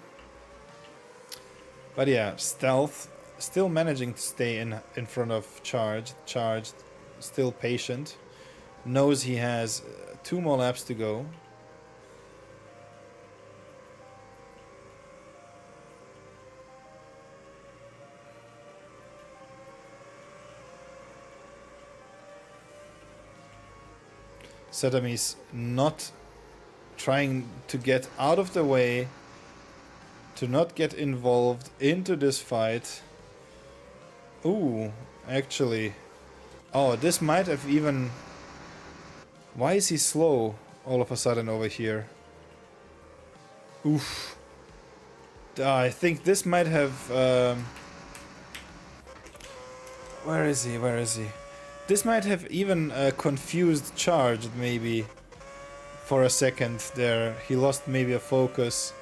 But yeah, Stealth still managing to stay in front of Charged, still patient, knows he has 2 more laps to go. Setamis not trying to get out of the way, to not get involved into this fight. Ooh, actually. Oh, this might have even... Why is he slow all of a sudden over here? Oof. I think this might have... Where is he? Where is he? This might have even confused Charged, maybe. For a second there. He lost maybe a focus.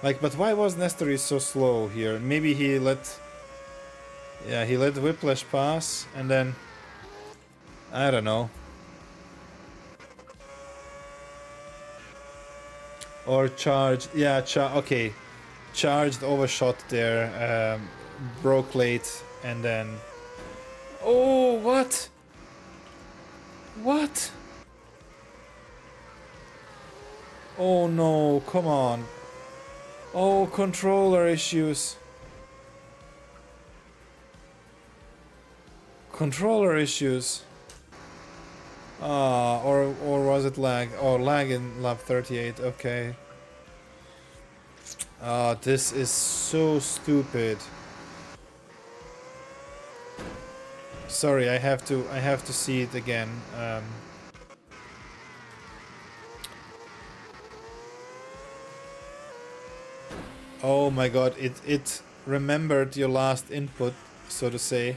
Like, but why was Nestori so slow here? Maybe he let... Yeah, he let Whiplash pass, and then... I don't know. Or Charged... Yeah, okay. Charged overshot there. Broke late, and then... Oh, what? What? Oh no, come on. Oh, controller issues. Controller issues. Ah, or was it lag? Oh, lag in lap 38, okay. Ah, this is so stupid. Sorry, I have to see it again. Oh my god, it remembered your last input, so to say.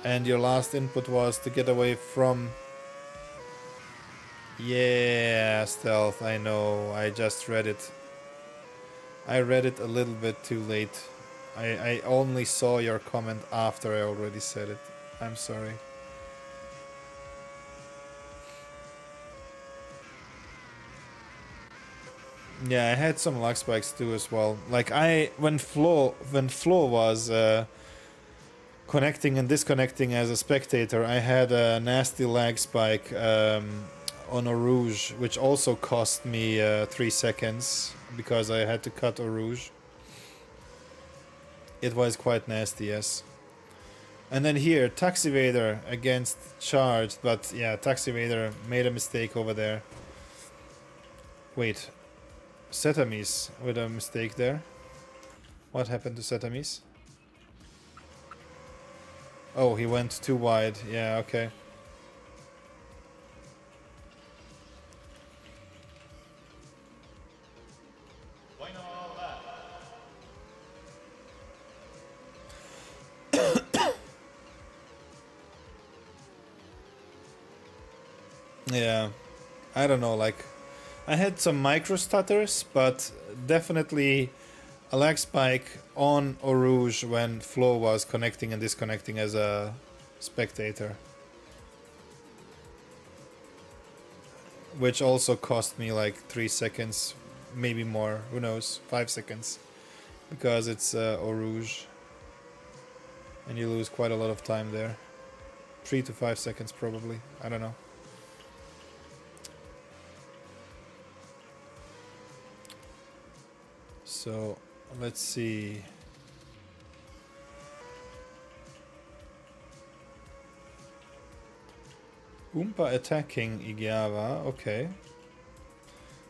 And your last input was to get away from... Yeah, Stealth, I know, I just read it. I read it a little bit too late. I only saw your comment after I already said it. I'm sorry. Yeah, I had some lag spikes too as well. Like when Flo was connecting and disconnecting as a spectator, I had a nasty lag spike on Eau Rouge, which also cost me 3 seconds because I had to cut Eau Rouge. It was quite nasty, yes. And then here, Taxivader against Charged, but yeah, Taxivader made a mistake over there. Wait, Setamis with a mistake there. What happened to Setamis? Oh, he went too wide. Yeah, okay. Yeah, I don't know, like, I had some micro stutters, but definitely a lag spike on Eau Rouge when Flo was connecting and disconnecting as a spectator. Which also cost me like 3 seconds, maybe more, who knows, 5 seconds. Because it's Eau Rouge. And you lose quite a lot of time there. 3 to 5 seconds probably, I don't know. So, let's see. Oompa attacking Igiava, okay.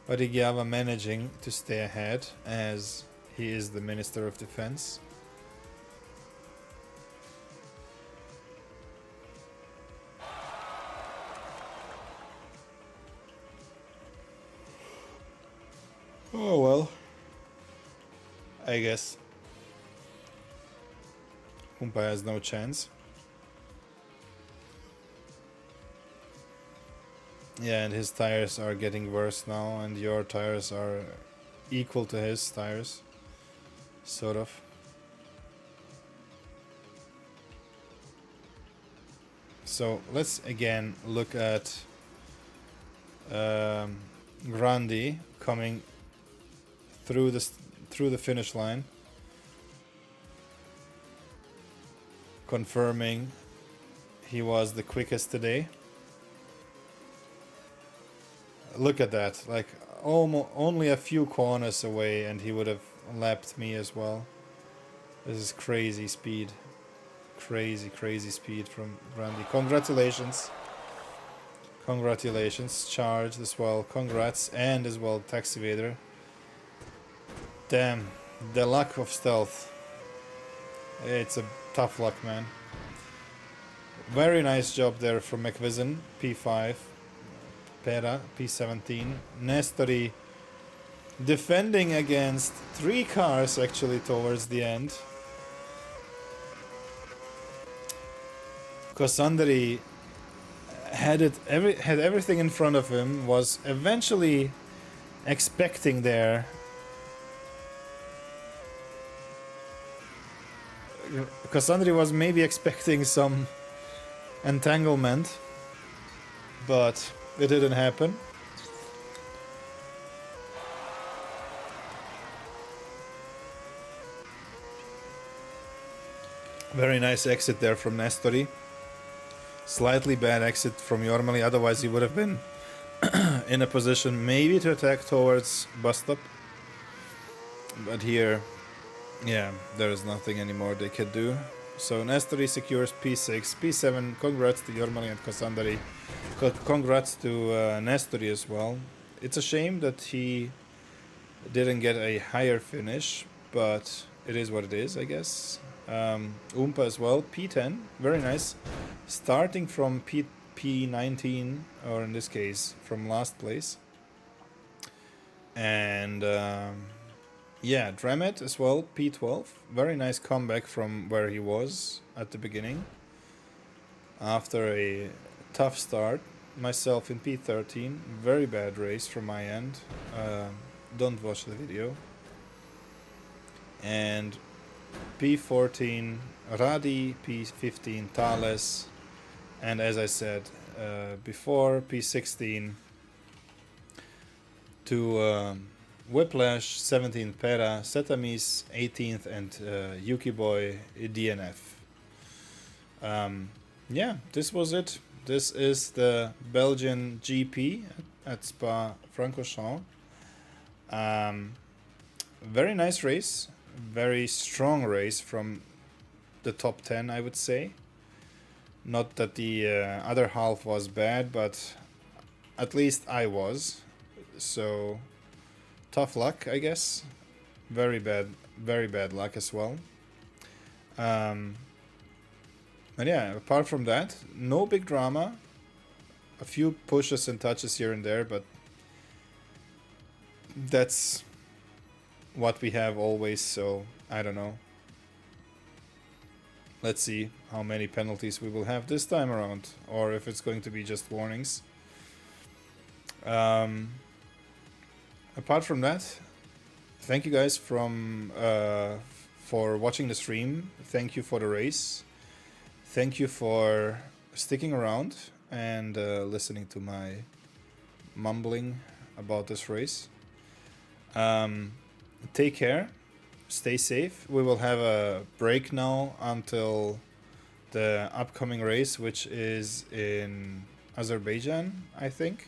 But Igiava managing to stay ahead as he is the Minister of Defense. Oh well. I guess Oompa has no chance. Yeah, and his tires are getting worse now, and your tires are equal to his tires. Sort of. So let's again look at Grandi coming through the finish line, confirming he was the quickest today. Look at that, like only a few corners away and he would have lapped me as well. This is crazy speed. Crazy speed from Grandi. Congratulations. Congratulations. Charged as well. Congrats. And as well Taxivator. Damn. The luck of stealth. It's a tough luck, man. Very nice job there from McVision. P5. Pera. P17. Nestori defending against 3 cars actually towards the end. Kosandri had everything in front of him, was eventually expecting there. Kosandri was maybe expecting some entanglement, but it didn't happen. Very nice exit there from Nestori. Slightly bad exit from Jormali, otherwise he would have been in a position maybe to attack towards bus stop. But here, yeah, there is nothing anymore they could do. So Nestori secures P6, P7, congrats to Jormali and Kosandari. Congrats to Nestori as well. It's a shame that he didn't get a higher finish, but it is what it is, I guess. Oompa as well, P10, very nice. Starting from P19, or in this case, from last place. And yeah, Dramet as well, P12. Very nice comeback from where he was at the beginning. After a tough start. Myself in P13, very bad race from my end. Don't watch the video. And P14 Radi, P15 Thales, and as I said before, P16 to Whiplash, 17th Pera, Setamis 18th, and Yuki Boy DNF. Yeah, this was it. This is the Belgian GP at Spa-Francorchamps. Very nice race. Very strong race from the top 10, I would say. Not that the other half was bad, but at least I was. So tough luck, I guess. Very bad luck as well. And yeah, apart from that, no big drama. A few pushes and touches here and there, but that's what we have always, so I don't know. Let's see how many penalties we will have this time around, or if it's going to be just warnings. Apart from that, thank you guys for watching the stream. Thank you for the race. Thank you for sticking around and listening to my mumbling about this race. Take care, stay safe. We will have a break now until the upcoming race, which is in Azerbaijan, I think.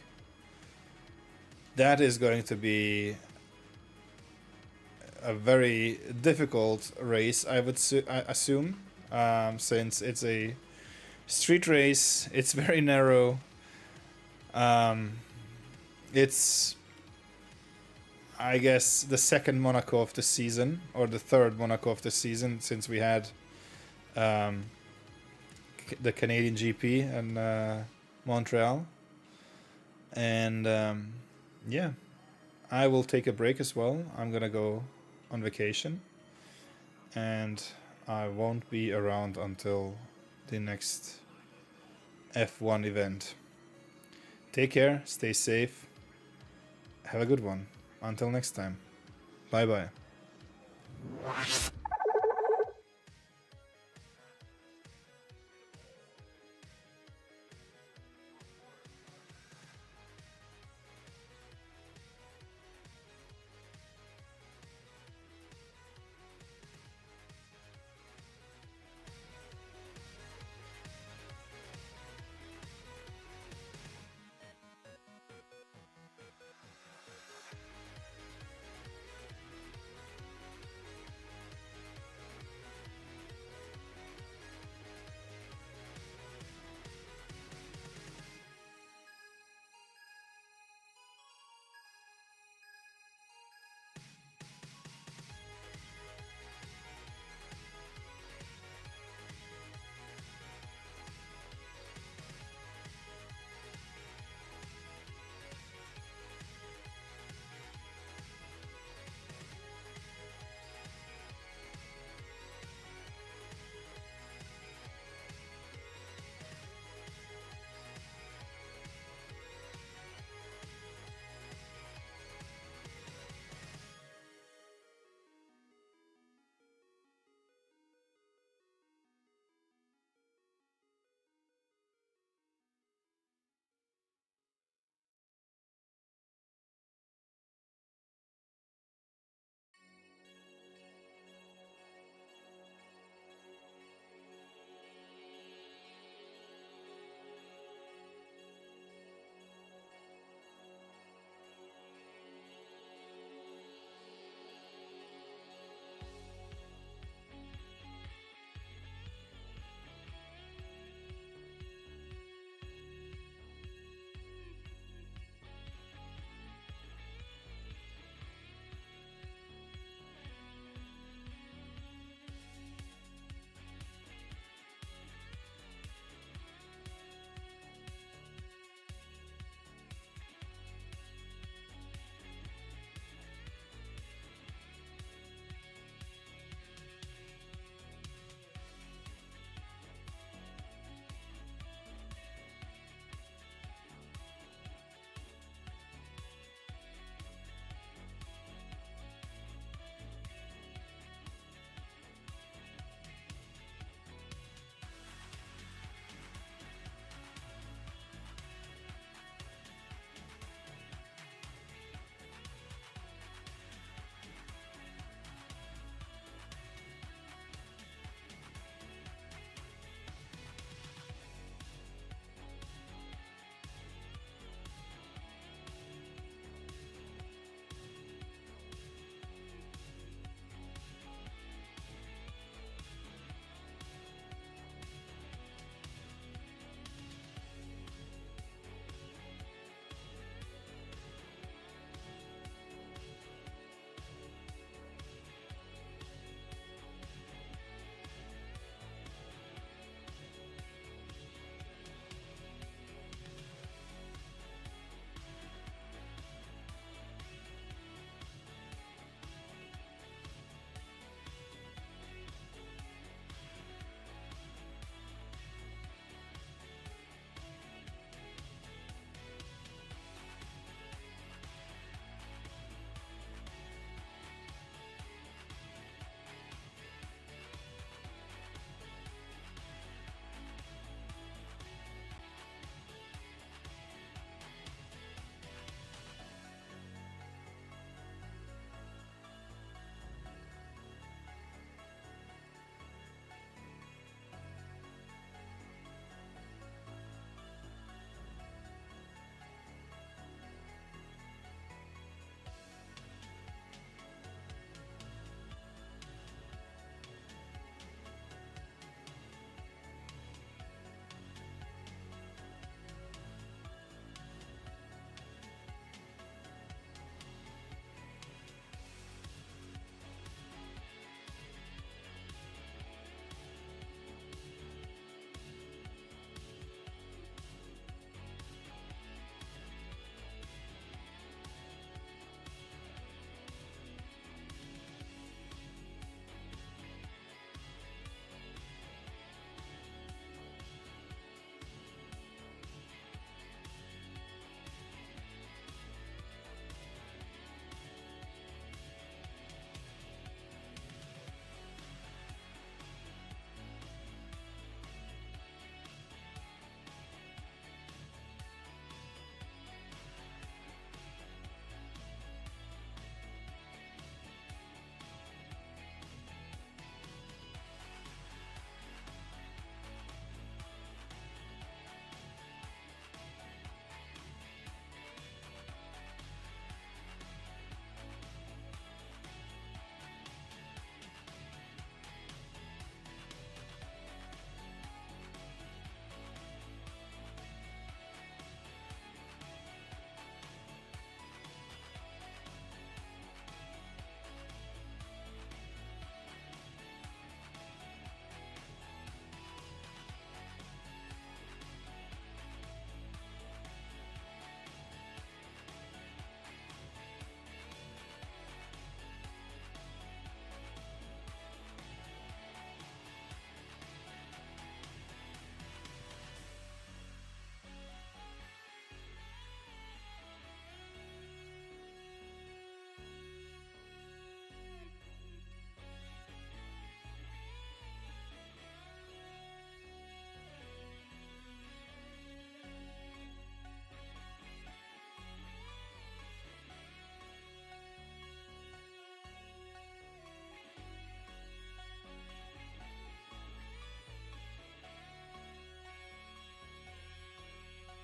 That is going to be a very difficult race, I would assume, since it's a street race. It's very narrow. It's, I guess, the second Monaco of the season, or the third Monaco of the season, since we had the Canadian GP in Montreal. And yeah, I will take a break as well. I'm gonna go on vacation, and I won't be around until the next F1 event. Take care, stay safe, have a good one. Until next time. Bye bye.